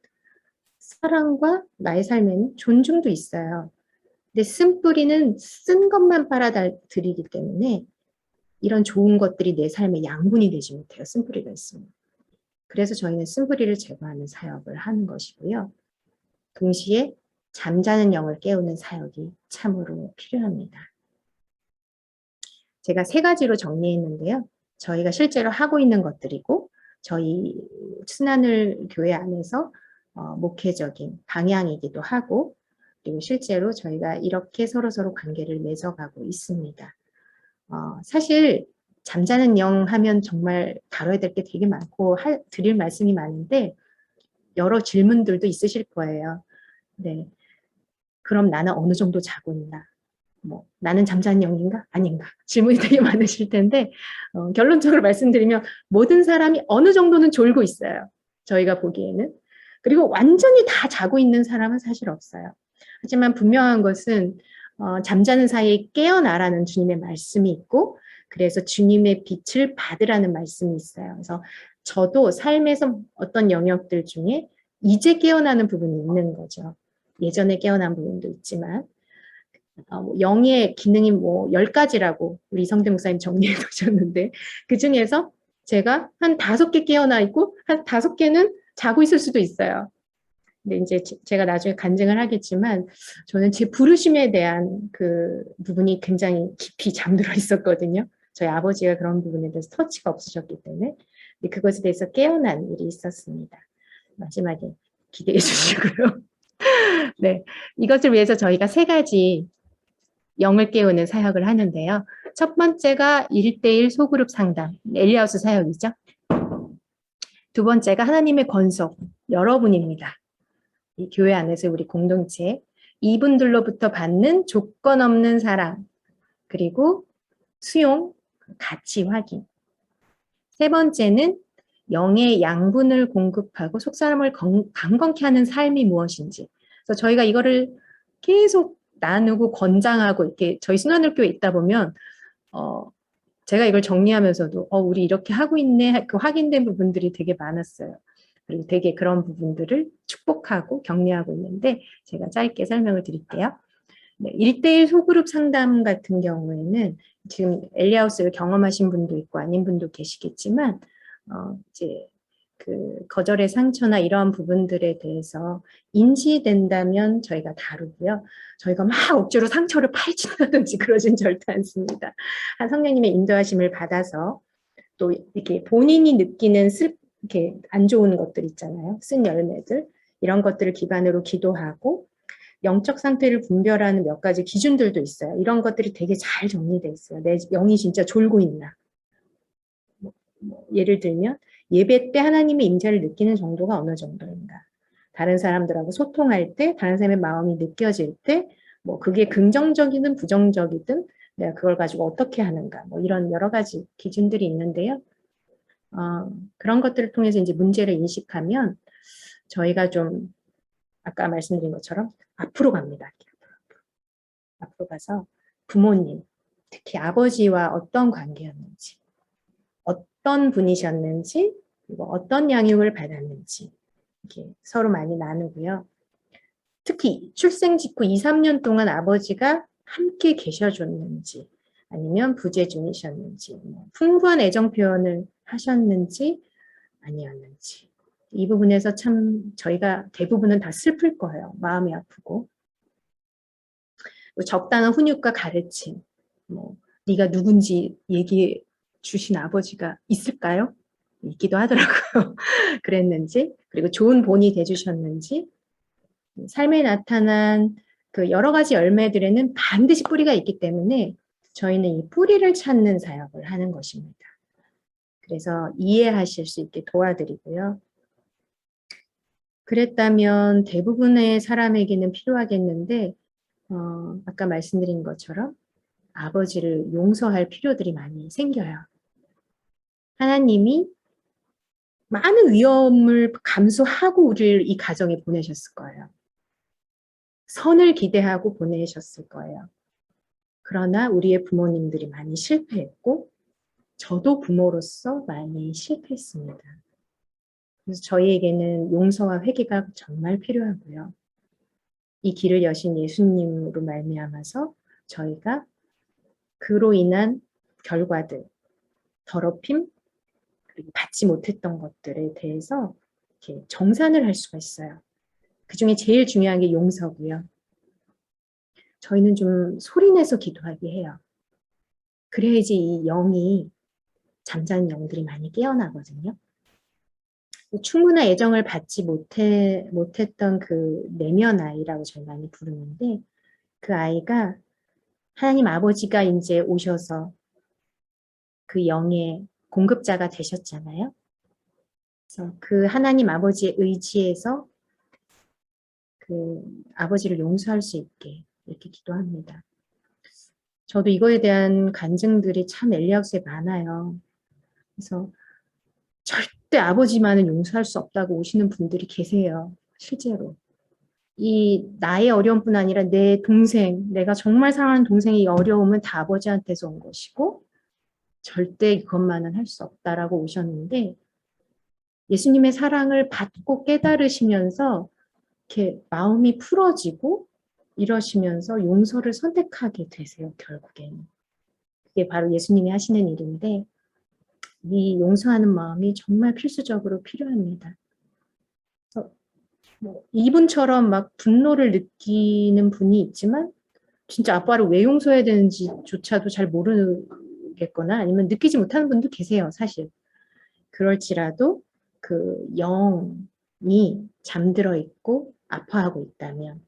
사랑과 나의 삶에는 존중도 있어요. 근데 쓴뿌리는 쓴 것만 빨아들이기 때문에 이런 좋은 것들이 내 삶에 양분이 되지 못해요. 쓴뿌리가 있으면. 그래서 저희는 쓴뿌리를 제거하는 사역을 하는 것이고요. 동시에 잠자는 영을 깨우는 사역이 참으로 필요합니다. 제가 3가지로 정리했는데요. 저희가 실제로 하고 있는 것들이고 저희 순환을 교회 안에서 목회적인 방향이기도 하고 그리고 실제로 저희가 이렇게 서로서로 관계를 맺어가고 있습니다. 사실 잠자는 영 하면 정말 다뤄야 될 게 되게 많고 드릴 말씀이 많은데 여러 질문들도 있으실 거예요. 네. 그럼 나는 어느 정도 자고 있나? 뭐 나는 잠자는 영인가? 아닌가? 질문이 되게 많으실 텐데 결론적으로 말씀드리면 모든 사람이 어느 정도는 졸고 있어요. 저희가 보기에는. 그리고 완전히 다 자고 있는 사람은 사실 없어요. 하지만 분명한 것은 잠자는 사이에 깨어나라는 주님의 말씀이 있고 그래서 주님의 빛을 받으라는 말씀이 있어요. 그래서 저도 삶에서 어떤 영역들 중에 이제 깨어나는 부분이 있는 거죠. 예전에 깨어난 부분도 있지만 영의 기능이 뭐 10가지라고 우리 성대 목사님 정리해 두셨는데 그중에서 제가 한 5개 깨어나 있고 한 5개는 자고 있을 수도 있어요. 근데 이제 제가 나중에 간증을 하겠지만 저는 제 부르심에 대한 그 부분이 굉장히 깊이 잠들어 있었거든요. 저희 아버지가 그런 부분에 대해서 터치가 없으셨기 때문에 근데 그것에 대해서 깨어난 일이 있었습니다. 마지막에 기대해 주시고요. 네, 이것을 위해서 저희가 3가지 영을 깨우는 사역을 하는데요. 첫 번째가 1:1 소그룹 상담, 엘리아우스 사역이죠. 두 번째가 하나님의 권속, 여러분입니다. 이 교회 안에서 우리 공동체, 이분들로부터 받는 조건 없는 사랑, 그리고 수용, 가치 확인. 세 번째는 영의 양분을 공급하고 속사람을 강건케 하는 삶이 무엇인지. 그래서 저희가 이거를 계속 나누고 권장하고 이렇게 저희 순환을교회 있다 보면 제가 이걸 정리하면서도 우리 이렇게 하고 있네 그 확인된 부분들이 되게 많았어요. 그리고 되게 그런 부분들을 축복하고 격려하고 있는데 제가 짧게 설명을 드릴게요. 네, 1:1 소그룹 상담 같은 경우에는 지금 엘리아우스를 경험하신 분도 있고 아닌 분도 계시겠지만 이제 그 거절의 상처나 이러한 부분들에 대해서 인지된다면 저희가 다루고요. 저희가 막 억지로 상처를 파헤친다든지 그러진 절대 않습니다. 한 성령님의 인도하심을 받아서 또 이렇게 본인이 느끼는 이렇게 안 좋은 것들 있잖아요. 쓴 열매들 이런 것들을 기반으로 기도하고 영적 상태를 분별하는 몇 가지 기준들도 있어요. 이런 것들이 되게 잘 정리되어 있어요. 내 영이 진짜 졸고 있나. 예를 들면 예배 때 하나님의 임재를 느끼는 정도가 어느 정도인가. 다른 사람들하고 소통할 때 다른 사람의 마음이 느껴질 때 뭐 그게 긍정적이든 부정적이든 내가 그걸 가지고 어떻게 하는가. 뭐 이런 여러 가지 기준들이 있는데요. 그런 것들을 통해서 이제 문제를 인식하면 저희가 좀 아까 말씀드린 것처럼 앞으로 갑니다. 앞으로 가서 부모님, 특히 아버지와 어떤 관계였는지, 어떤 어떤 분이셨는지, 그리고 어떤 양육을 받았는지 이렇게 서로 많이 나누고요. 특히 출생 직후 2, 3년 동안 아버지가 함께 계셔줬는지 아니면 부재 중이셨는지 풍부한 애정 표현을 하셨는지 아니었는지 이 부분에서 참 저희가 대부분은 다 슬플 거예요. 마음이 아프고 적당한 훈육과 가르침 네가 누군지 얘기해 주신 아버지가 있을까요? 있기도 하더라고요. 그랬는지 그리고 좋은 본이 돼주셨는지 삶에 나타난 그 여러 가지 열매들에는 반드시 뿌리가 있기 때문에 저희는 이 뿌리를 찾는 사역을 하는 것입니다. 그래서 이해하실 수 있게 도와드리고요. 그랬다면 대부분의 사람에게는 필요하겠는데 아까 말씀드린 것처럼 아버지를 용서할 필요들이 많이 생겨요. 하나님이 많은 위험을 감수하고 우리를 이 가정에 보내셨을 거예요. 선을 기대하고 보내셨을 거예요. 그러나 우리의 부모님들이 많이 실패했고 저도 부모로서 많이 실패했습니다. 그래서 저희에게는 용서와 회개가 정말 필요하고요. 이 길을 여신 예수님으로 말미암아서 저희가 그로 인한 결과들, 더럽힘, 그리고 받지 못했던 것들에 대해서 이렇게 정산을 할 수가 있어요. 그 중에 제일 중요한 게 용서고요. 저희는 좀 소리내서 기도하게 해요. 그래야지 이 영이 잠자는 영들이 많이 깨어나거든요. 충분한 애정을 받지 못했던 그 내면 아이라고 저희 많이 부르는데 그 아이가 하나님 아버지가 이제 오셔서 그 영의 공급자가 되셨잖아요. 그래서 그 하나님 아버지의 의지에서 그 아버지를 용서할 수 있게 이렇게 기도합니다. 저도 이거에 대한 간증들이 참 엘리하우스에 많아요. 그래서 절대 아버지만은 용서할 수 없다고 오시는 분들이 계세요. 실제로. 이 나의 어려움뿐 아니라 내 동생, 내가 정말 사랑하는 동생의 어려움은 다 아버지한테서 온 것이고 절대 이것만은 할 수 없다라고 오셨는데 예수님의 사랑을 받고 깨달으시면서 이렇게 마음이 풀어지고 이러시면서 용서를 선택하게 되세요. 결국에는. 그게 바로 예수님이 하시는 일인데 이 용서하는 마음이 정말 필수적으로 필요합니다. 이분처럼 막 분노를 느끼는 분이 있지만 진짜 아빠를 왜 용서해야 되는지조차도 잘 모르겠거나 아니면 느끼지 못하는 분도 계세요, 사실. 그럴지라도 그 영이 잠들어 있고 아파하고 있다면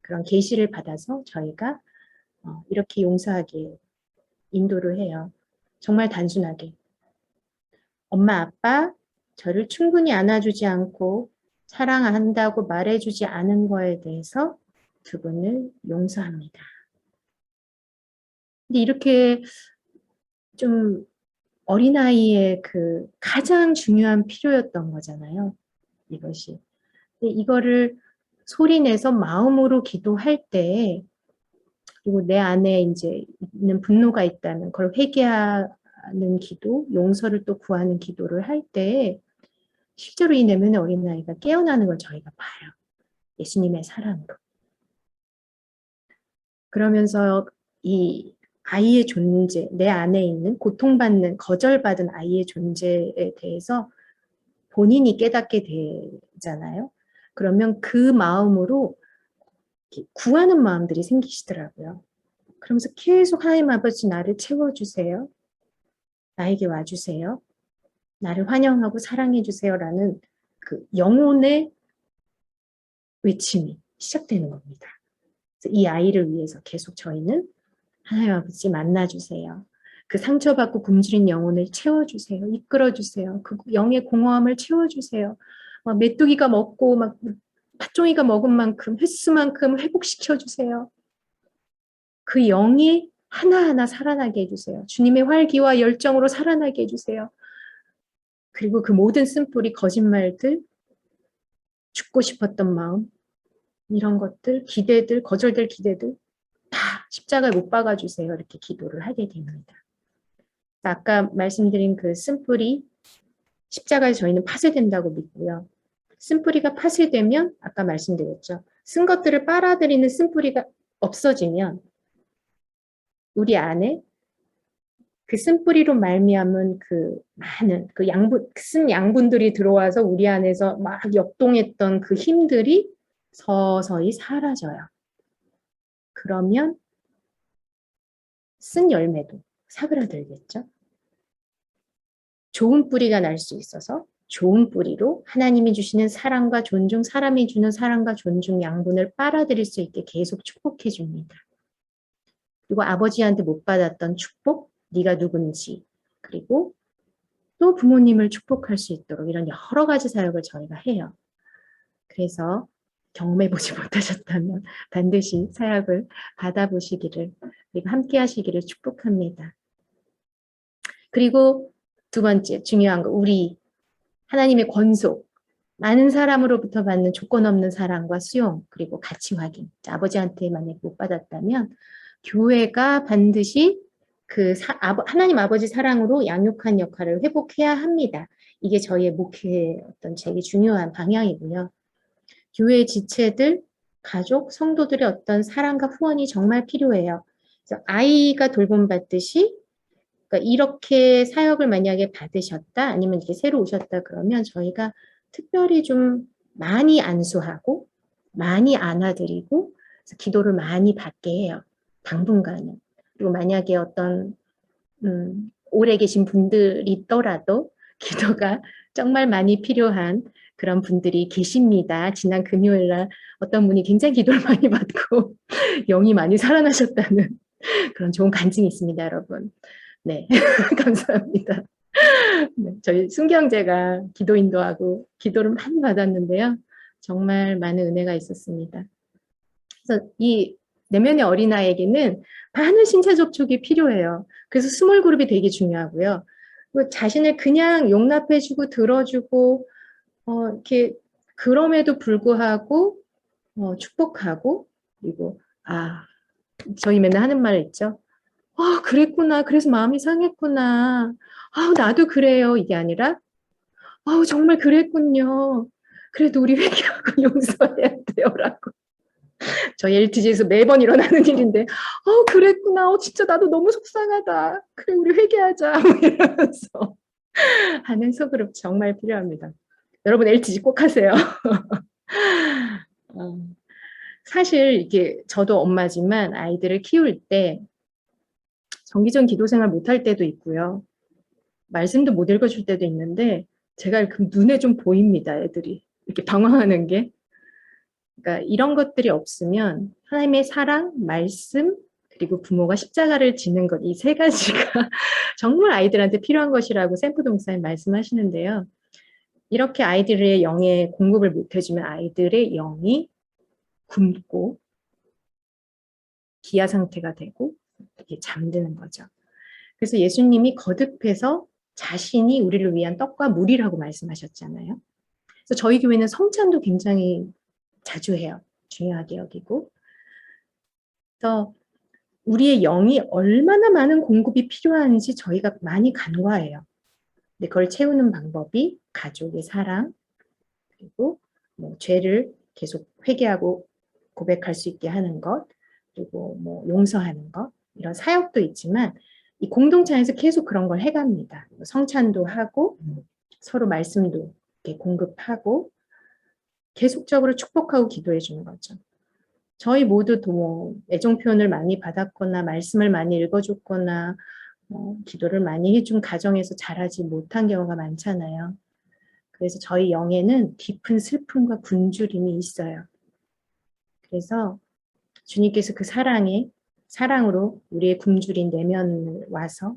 그런 계시를 받아서 저희가 이렇게 용서하게 인도를 해요. 정말 단순하게. 엄마, 아빠, 저를 충분히 안아주지 않고 사랑한다고 말해주지 않은 거에 대해서 두 분을 용서합니다. 근데 이렇게 좀 어린아이의 그 가장 중요한 필요였던 거잖아요. 이것이. 근데 이거를 소리내서 마음으로 기도할 때 그리고 내 안에 이제 있는 분노가 있다면 그걸 회개하는 기도, 용서를 또 구하는 기도를 할 때 실제로 이 내면의 어린아이가 깨어나는 걸 저희가 봐요. 예수님의 사랑으로. 그러면서 이 아이의 존재, 내 안에 있는 고통받는, 거절받은 아이의 존재에 대해서 본인이 깨닫게 되잖아요. 그러면 그 마음으로 구하는 마음들이 생기시더라고요. 그러면서 계속 하나님 아버지 나를 채워주세요. 나에게 와주세요. 나를 환영하고 사랑해주세요라는 그 영혼의 외침이 시작되는 겁니다. 이 아이를 위해서 계속 저희는 하나님 아버지 만나주세요. 그 상처받고 굶주린 영혼을 채워주세요. 이끌어주세요. 그 영의 공허함을 채워주세요. 메뚜기가 먹고 막 팥종이가 먹은 만큼 횟수만큼 회복시켜주세요. 그 영이 하나하나 살아나게 해주세요. 주님의 활기와 열정으로 살아나게 해주세요. 그리고 그 모든 쓴뿌리 거짓말들, 죽고 싶었던 마음, 이런 것들, 기대들, 거절될 기대들 다 십자가에 못 박아주세요. 이렇게 기도를 하게 됩니다. 아까 말씀드린 그 쓴뿌리, 십자가에 저희는 파쇄된다고 믿고요. 쓴뿌리가 파쇄되면 아까 말씀드렸죠. 쓴 것들을 빨아들이는 쓴뿌리가 없어지면 우리 안에 그 쓴뿌리로 말미암은 그 많은 그 쓴 양분들이 들어와서 우리 안에서 막 역동했던 그 힘들이 서서히 사라져요. 그러면 쓴 열매도 사그라들겠죠. 좋은 뿌리가 날 수 있어서 좋은 뿌리로 하나님이 주시는 사랑과 존중, 사람이 주는 사랑과 존중 양분을 빨아들일 수 있게 계속 축복해 줍니다. 그리고 아버지한테 못 받았던 축복, 네가 누군지, 그리고 또 부모님을 축복할 수 있도록 이런 여러 가지 사역을 저희가 해요. 그래서 경험해보지 못하셨다면 반드시 사역을 받아보시기를, 그리고 함께 하시기를 축복합니다. 그리고 두 번째 중요한 거, 우리 하나님의 권속, 많은 사람으로부터 받는 조건 없는 사랑과 수용, 그리고 가치 확인. 아버지한테 만약에 못 받았다면 교회가 반드시 그 하나님 아버지 사랑으로 양육한 역할을 회복해야 합니다. 이게 저희의 목회의 어떤 되게 중요한 방향이고요. 교회 지체들, 가족, 성도들의 어떤 사랑과 후원이 정말 필요해요. 그래서 아이가 돌봄받듯이 그러니까 이렇게 사역을 만약에 받으셨다 아니면 이렇게 새로 오셨다 그러면 저희가 특별히 좀 많이 안수하고 많이 안아드리고 기도를 많이 받게 해요. 당분간은. 그리고 만약에 어떤 오래 계신 분들이 있더라도 기도가 정말 많이 필요한 그런 분들이 계십니다. 지난 금요일 날 어떤 분이 굉장히 기도를 많이 받고 영이 많이 살아나셨다는 그런 좋은 간증이 있습니다, 여러분. 네, 감사합니다. 네, 저희 순경제가 기도 인도하고 기도를 많이 받았는데요. 정말 많은 은혜가 있었습니다. 그래서 이 내면의 어린아이에게는 많은 신체 접촉이 필요해요. 그래서 스몰 그룹이 되게 중요하고요. 자신을 그냥 용납해주고 들어주고 이렇게 그럼에도 불구하고 축복하고 그리고 저희 맨날 하는 말 있죠. 그랬구나. 그래서 마음이 상했구나. 나도 그래요. 이게 아니라 정말 그랬군요. 그래도 우리 회개하고 용서해야 돼요라고. 저희 LTG에서 매번 일어나는 일인데 그랬구나. 진짜 나도 너무 속상하다. 그래 우리 회개하자. 이러면서 하는 소그룹 정말 필요합니다. 여러분 LTG 꼭 하세요. 사실 이게 저도 엄마지만 아이들을 키울 때 정기적 기도생활 못할 때도 있고요. 말씀도 못 읽어줄 때도 있는데 제가 그 눈에 좀 보입니다. 애들이 이렇게 방황하는 게. 그러니까 이런 것들이 없으면 하나님의 사랑, 말씀, 그리고 부모가 십자가를 지는 것, 이 세 가지가 정말 아이들한테 필요한 것이라고 샘프드 목사님 말씀하시는데요. 이렇게 아이들의 영의 공급을 못 해주면 아이들의 영이 굶고 기아 상태가 되고 이렇게 잠드는 거죠. 그래서 예수님이 거듭해서 자신이 우리를 위한 떡과 물이라고 말씀하셨잖아요. 그래서 저희 교회는 성찬도 굉장히 자주 해요. 중요하게 여기고. 그래서 우리의 영이 얼마나 많은 공급이 필요한지 저희가 많이 간과해요. 근데 그걸 채우는 방법이 가족의 사랑, 그리고 죄를 계속 회개하고 고백할 수 있게 하는 것, 그리고 용서하는 것, 이런 사역도 있지만 이 공동체 안에서 계속 그런 걸 해갑니다. 성찬도 하고 서로 말씀도 이렇게 공급하고 계속적으로 축복하고 기도해 주는 거죠. 저희 모두도 애정 표현을 많이 받았거나 말씀을 많이 읽어줬거나 기도를 많이 해준 가정에서 자라지 못한 경우가 많잖아요. 그래서 저희 영에는 깊은 슬픔과 굶주림이 있어요. 그래서 주님께서 그 사랑으로 우리의 굶주린 내면을 와서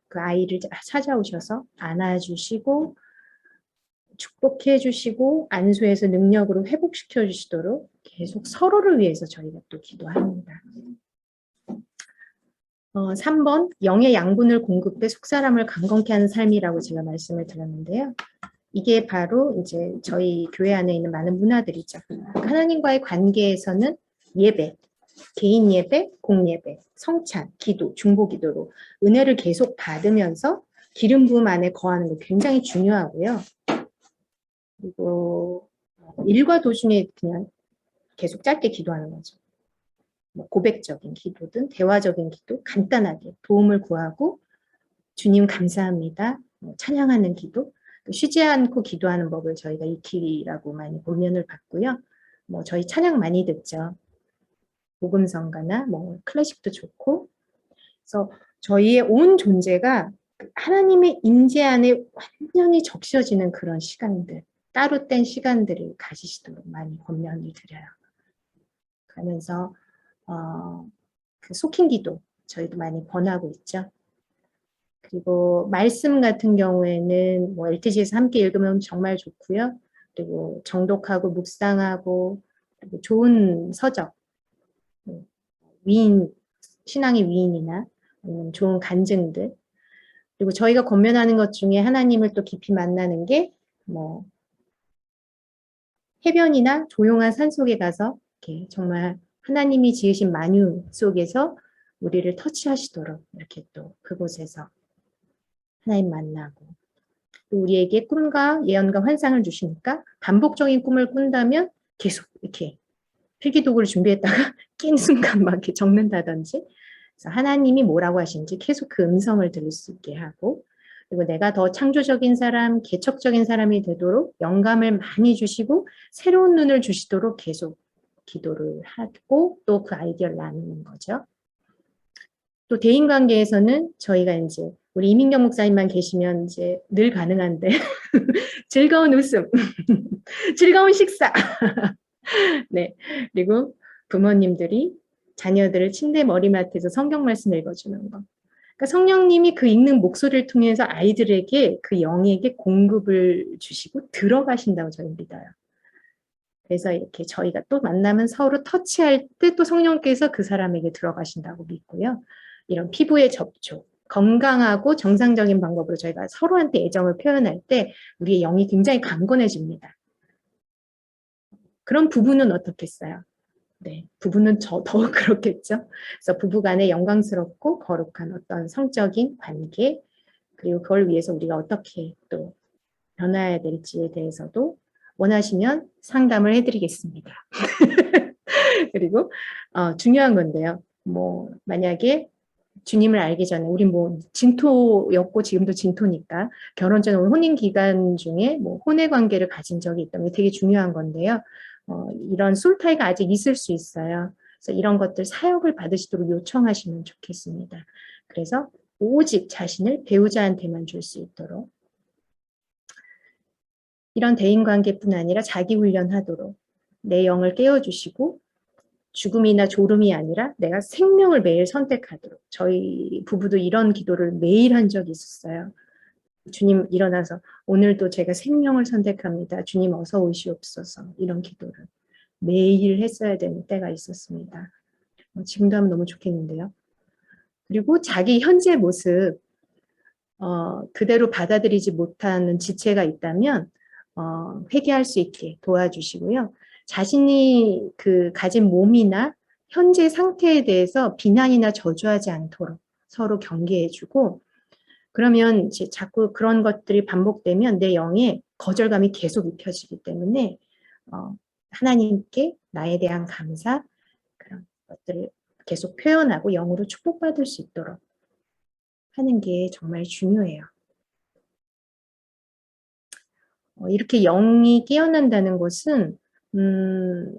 그 아이를 찾아오셔서 안아주시고 축복해 주시고 안수해서 능력으로 회복시켜 주시도록 계속 서로를 위해서 저희가 또 기도합니다. 3번 영의 양분을 공급해 속사람을 강건케 하는 삶이라고 제가 말씀을 드렸는데요. 이게 바로 이제 저희 교회 안에 있는 많은 문화들이죠. 하나님과의 관계에서는 예배, 개인 예배, 공예배, 성찬, 기도, 중보 기도로 은혜를 계속 받으면서 기름 부음 안에 거하는 거 굉장히 중요하고요. 그리고 일과 도중에 그냥 계속 짧게 기도하는 거죠. 뭐 고백적인 기도든 대화적인 기도, 간단하게 도움을 구하고 주님 감사합니다. 찬양하는 기도, 쉬지 않고 기도하는 법을 저희가 익히라고 많이 보면을 받고요. 뭐 저희 찬양 많이 듣죠. 복음성가나 뭐 클래식도 좋고, 그래서 저희의 온 존재가 하나님의 임재 안에 완전히 적셔지는 그런 시간들, 따로 뗀 시간들을 가지시도록 많이 권면을 드려요. 그러면서 그 속힌 기도 저희도 많이 권하고 있죠. 그리고 말씀 같은 경우에는 뭐 LTG에서 함께 읽으면 정말 좋고요. 그리고 정독하고 묵상하고 그리고 좋은 서적, 위인, 신앙의 위인이나 아니면 좋은 간증들, 그리고 저희가 권면하는 것 중에 하나님을 또 깊이 만나는 게 뭐 해변이나 조용한 산 속에 가서 이렇게 정말 하나님이 지으신 만유 속에서 우리를 터치하시도록 이렇게 또 그곳에서 하나님 만나고, 또 우리에게 꿈과 예언과 환상을 주시니까 반복적인 꿈을 꾼다면 계속 이렇게 필기도구를 준비했다가 낀 순간 막 이렇게 적는다든지, 그래서 하나님이 뭐라고 하시는지 계속 그 음성을 들을 수 있게 하고, 그리고 내가 더 창조적인 사람, 개척적인 사람이 되도록 영감을 많이 주시고 새로운 눈을 주시도록 계속 기도를 하고 또 그 아이디어를 나누는 거죠. 또 대인관계에서는 저희가 이제 우리 이민경 목사님만 계시면 이제 늘 가능한데 즐거운 웃음, 즐거운 식사, 네, 그리고 부모님들이 자녀들을 침대 머리맡에서 성경 말씀 읽어주는 거. 그러니까 성령님이 그 읽는 목소리를 통해서 아이들에게 그 영에게 공급을 주시고 들어가신다고 저는 믿어요. 그래서 이렇게 저희가 또 만나면 서로 터치할 때 또 성령께서 그 사람에게 들어가신다고 믿고요. 이런 피부의 접촉, 건강하고 정상적인 방법으로 저희가 서로한테 애정을 표현할 때 우리의 영이 굉장히 강건해집니다. 그럼 부부는 어떻겠어요? 네, 부부는 더 그렇겠죠. 그래서 부부간에 영광스럽고 거룩한 어떤 성적인 관계, 그리고 그걸 위해서 우리가 어떻게 또 변화해야 될지에 대해서도 원하시면 상담을 해드리겠습니다. 그리고 중요한 건데요. 뭐 만약에 주님을 알기 전에 우리 뭐 진토였고 지금도 진토니까 결혼 전 혼인 기간 중에 뭐 혼외 관계를 가진 적이 있다면 되게 중요한 건데요. 이런 솔타이가 아직 있을 수 있어요. 그래서 이런 것들 사역을 받으시도록 요청하시면 좋겠습니다. 그래서 오직 자신을 배우자한테만 줄 수 있도록 이런 대인관계뿐 아니라 자기 훈련하도록 내 영을 깨워주시고 죽음이나 졸음이 아니라 내가 생명을 매일 선택하도록. 저희 부부도 이런 기도를 매일 한 적이 있었어요. 주님 일어나서 오늘도 제가 생명을 선택합니다. 주님 어서 오시옵소서. 이런 기도를 매일 했어야 되는 때가 있었습니다. 지금도 하면 너무 좋겠는데요. 그리고 자기 현재 모습 그대로 받아들이지 못하는 지체가 있다면 회개할 수 있게 도와주시고요. 자신이 그 가진 몸이나 현재 상태에 대해서 비난이나 저주하지 않도록 서로 경계해주고, 그러면 이제 자꾸 그런 것들이 반복되면 내 영에 거절감이 계속 입혀지기 때문에 하나님께 나에 대한 감사, 그런 것들을 계속 표현하고 영으로 축복받을 수 있도록 하는 게 정말 중요해요. 이렇게 영이 깨어난다는 것은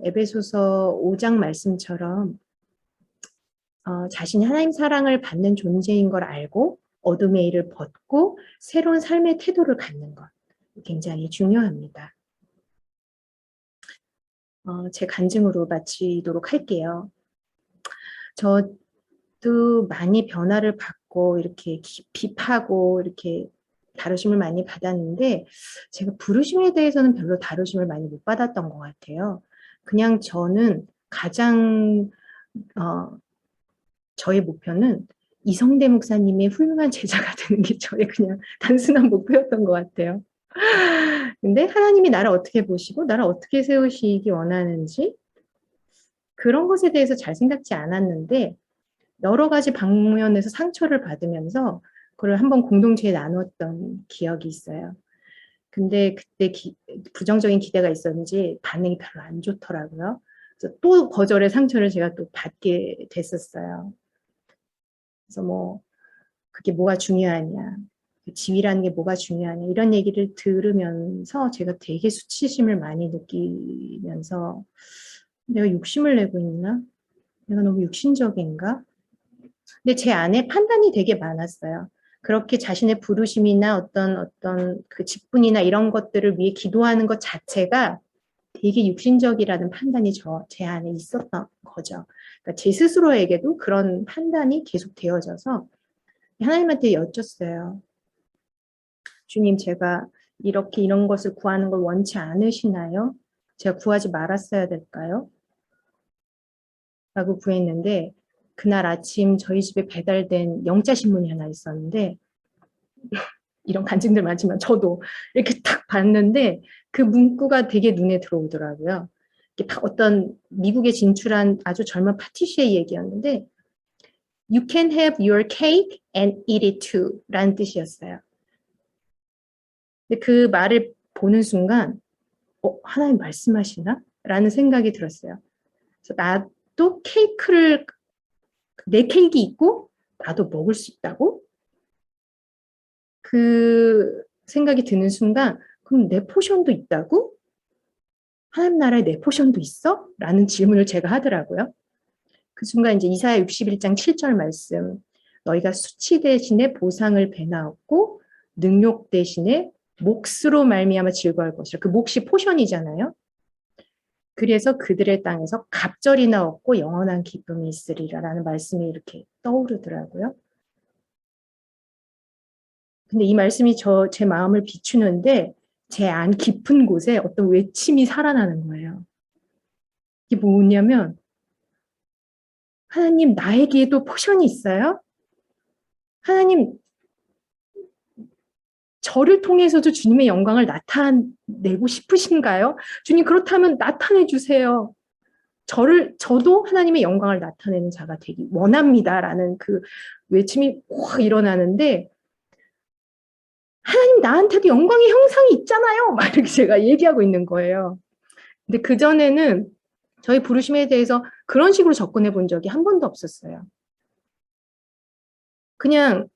에베소서 5장 말씀처럼 자신이 하나님 사랑을 받는 존재인 걸 알고 어둠의 일을 벗고 새로운 삶의 태도를 갖는 것 굉장히 중요합니다. 제 간증으로 마치도록 할게요. 저도 많이 변화를 받고 이렇게 깊이하고 이렇게 다루심을 많이 받았는데 제가 부르심에 대해서는 별로 다루심을 많이 못 받았던 것 같아요. 그냥 저는 가장 저의 목표는 이성대 목사님의 훌륭한 제자가 되는 게 저의 그냥 단순한 목표였던 것 같아요. 근데 하나님이 나를 어떻게 보시고 나를 어떻게 세우시기 원하는지 그런 것에 대해서 잘 생각지 않았는데 여러 가지 방면에서 상처를 받으면서 그걸 한번 공동체에 나눴던 기억이 있어요. 근데 그때 부정적인 기대가 있었는지 반응이 별로 안 좋더라고요. 그래서 또 거절의 상처를 제가 또 받게 됐었어요. 그래서 뭐 그게 뭐가 중요하냐, 지위라는 게 뭐가 중요하냐 이런 얘기를 들으면서 제가 되게 수치심을 많이 느끼면서 내가 욕심을 내고 있나? 내가 너무 육신적인가? 근데 제 안에 판단이 되게 많았어요. 그렇게 자신의 부르심이나 어떤 그 직분이나 이런 것들을 위해 기도하는 것 자체가 되게 육신적이라는 판단이 제 안에 있었던 거죠. 그러니까 제 스스로에게도 그런 판단이 계속 되어져서 하나님한테 여쭸어요. 주님, 제가 이렇게 이런 것을 구하는 걸 원치 않으시나요? 제가 구하지 말았어야 될까요? 라고 구했는데 그날 아침 저희 집에 배달된 영자 신문이 하나 있었는데 이런 간증들 많지만 저도 이렇게 딱 봤는데 그 문구가 되게 눈에 들어오더라고요. 어떤 미국에 진출한 아주 젊은 파티시의 얘기였는데 You can have your cake and eat it too 라는 뜻이었어요. 근데 그 말을 보는 순간 하나님 말씀하시나? 라는 생각이 들었어요. 그래서 나도 내 케이크 있고 나도 먹을 수 있다고? 그 생각이 드는 순간 그럼 내 포션도 있다고? 하나님 나라에 내 포션도 있어? 라는 질문을 제가 하더라고요. 그 순간 이제 이사야 61장 7절 말씀 너희가 수치 대신에 보상을 배나었고 능욕 대신에 몫으로 말미암아 즐거워할 것이라. 그 몫이 포션이잖아요. 그래서 그들의 땅에서 갑절이나 얻고 영원한 기쁨이 있으리라라는 말씀이 이렇게 떠오르더라고요. 근데 이 말씀이 제 마음을 비추는데 제 안 깊은 곳에 어떤 외침이 살아나는 거예요. 이게 뭐냐면 하나님 나에게도 포션이 있어요? 하나님 저를 통해서도 주님의 영광을 나타내고 싶으신가요? 주님 그렇다면 나타내 주세요. 저도 하나님의 영광을 나타내는 자가 되기 원합니다라는 그 외침이 확 일어나는데 하나님 나한테도 영광의 형상이 있잖아요. 막 이렇게 제가 얘기하고 있는 거예요. 근데 그전에는 저희 부르심에 대해서 그런 식으로 접근해 본 적이 한 번도 없었어요. 그냥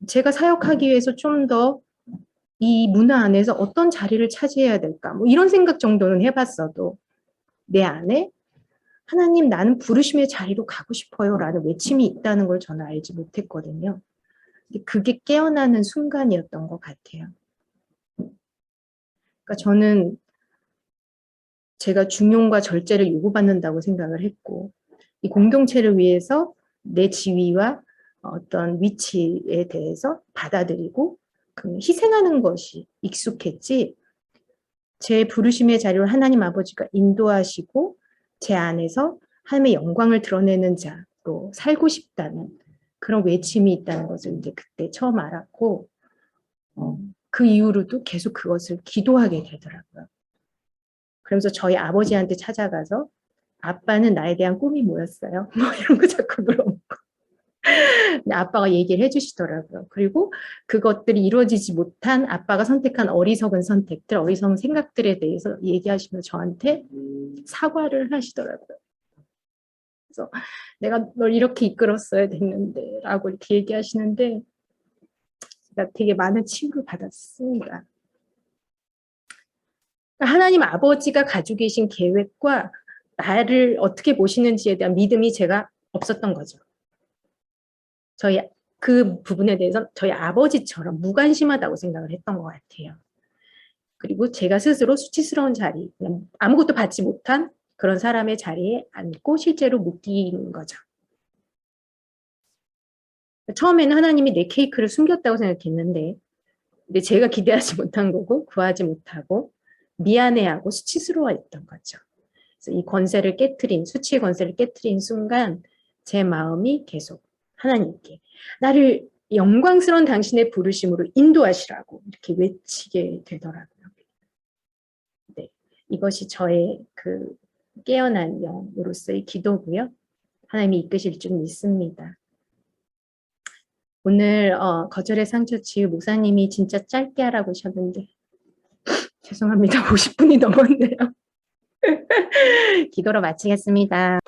제가 사역하기 위해서 좀 더 이 문화 안에서 어떤 자리를 차지해야 될까 뭐 이런 생각 정도는 해봤어도 내 안에 하나님 나는 부르심의 자리로 가고 싶어요 라는 외침이 있다는 걸 저는 알지 못했거든요. 근데 그게 깨어나는 순간이었던 것 같아요. 그러니까 저는 제가 중용과 절제를 요구받는다고 생각을 했고 이 공동체를 위해서 내 지위와 어떤 위치에 대해서 받아들이고 희생하는 것이 익숙했지 제 부르심의 자리로 하나님 아버지가 인도하시고 제 안에서 하나님의 영광을 드러내는 자로 살고 싶다는 그런 외침이 있다는 것을 이제 그때 처음 알았고 그 이후로도 계속 그것을 기도하게 되더라고요. 그러면서 저희 아버지한테 찾아가서 아빠는 나에 대한 꿈이 뭐였어요? 뭐 이런 거 자꾸 물어보고 아빠가 얘기를 해주시더라고요. 그리고 그것들이 이루어지지 못한 아빠가 선택한 어리석은 선택들, 어리석은 생각들에 대해서 얘기하시면서 저한테 사과를 하시더라고요. 그래서 내가 널 이렇게 이끌었어야 됐는데 라고 이렇게 얘기하시는데 제가 되게 많은 치유를 받았습니다. 하나님 아버지가 가지고 계신 계획과 나를 어떻게 보시는지에 대한 믿음이 제가 없었던 거죠. 저희 그 부분에 대해서 저희 아버지처럼 무관심하다고 생각을 했던 것 같아요. 그리고 제가 스스로 수치스러운 자리, 그냥 아무것도 받지 못한 그런 사람의 자리에 앉고 실제로 묶인 거죠. 처음에는 하나님이 내 케이크를 숨겼다고 생각했는데 근데 제가 기대하지 못한 거고 구하지 못하고 미안해하고 수치스러워했던 거죠. 그래서 이 권세를 깨트린 수치의 권세를 깨트린 순간 제 마음이 계속 하나님께 나를 영광스러운 당신의 부르심으로 인도하시라고 이렇게 외치게 되더라고요. 네, 이것이 저의 그 깨어난 영으로서의 기도고요. 하나님이 이끄실 줄 믿습니다. 오늘 거절의 상처 치유 목사님이 진짜 짧게 하라고 하셨는데 죄송합니다. 50분이 넘었네요. 기도로 마치겠습니다.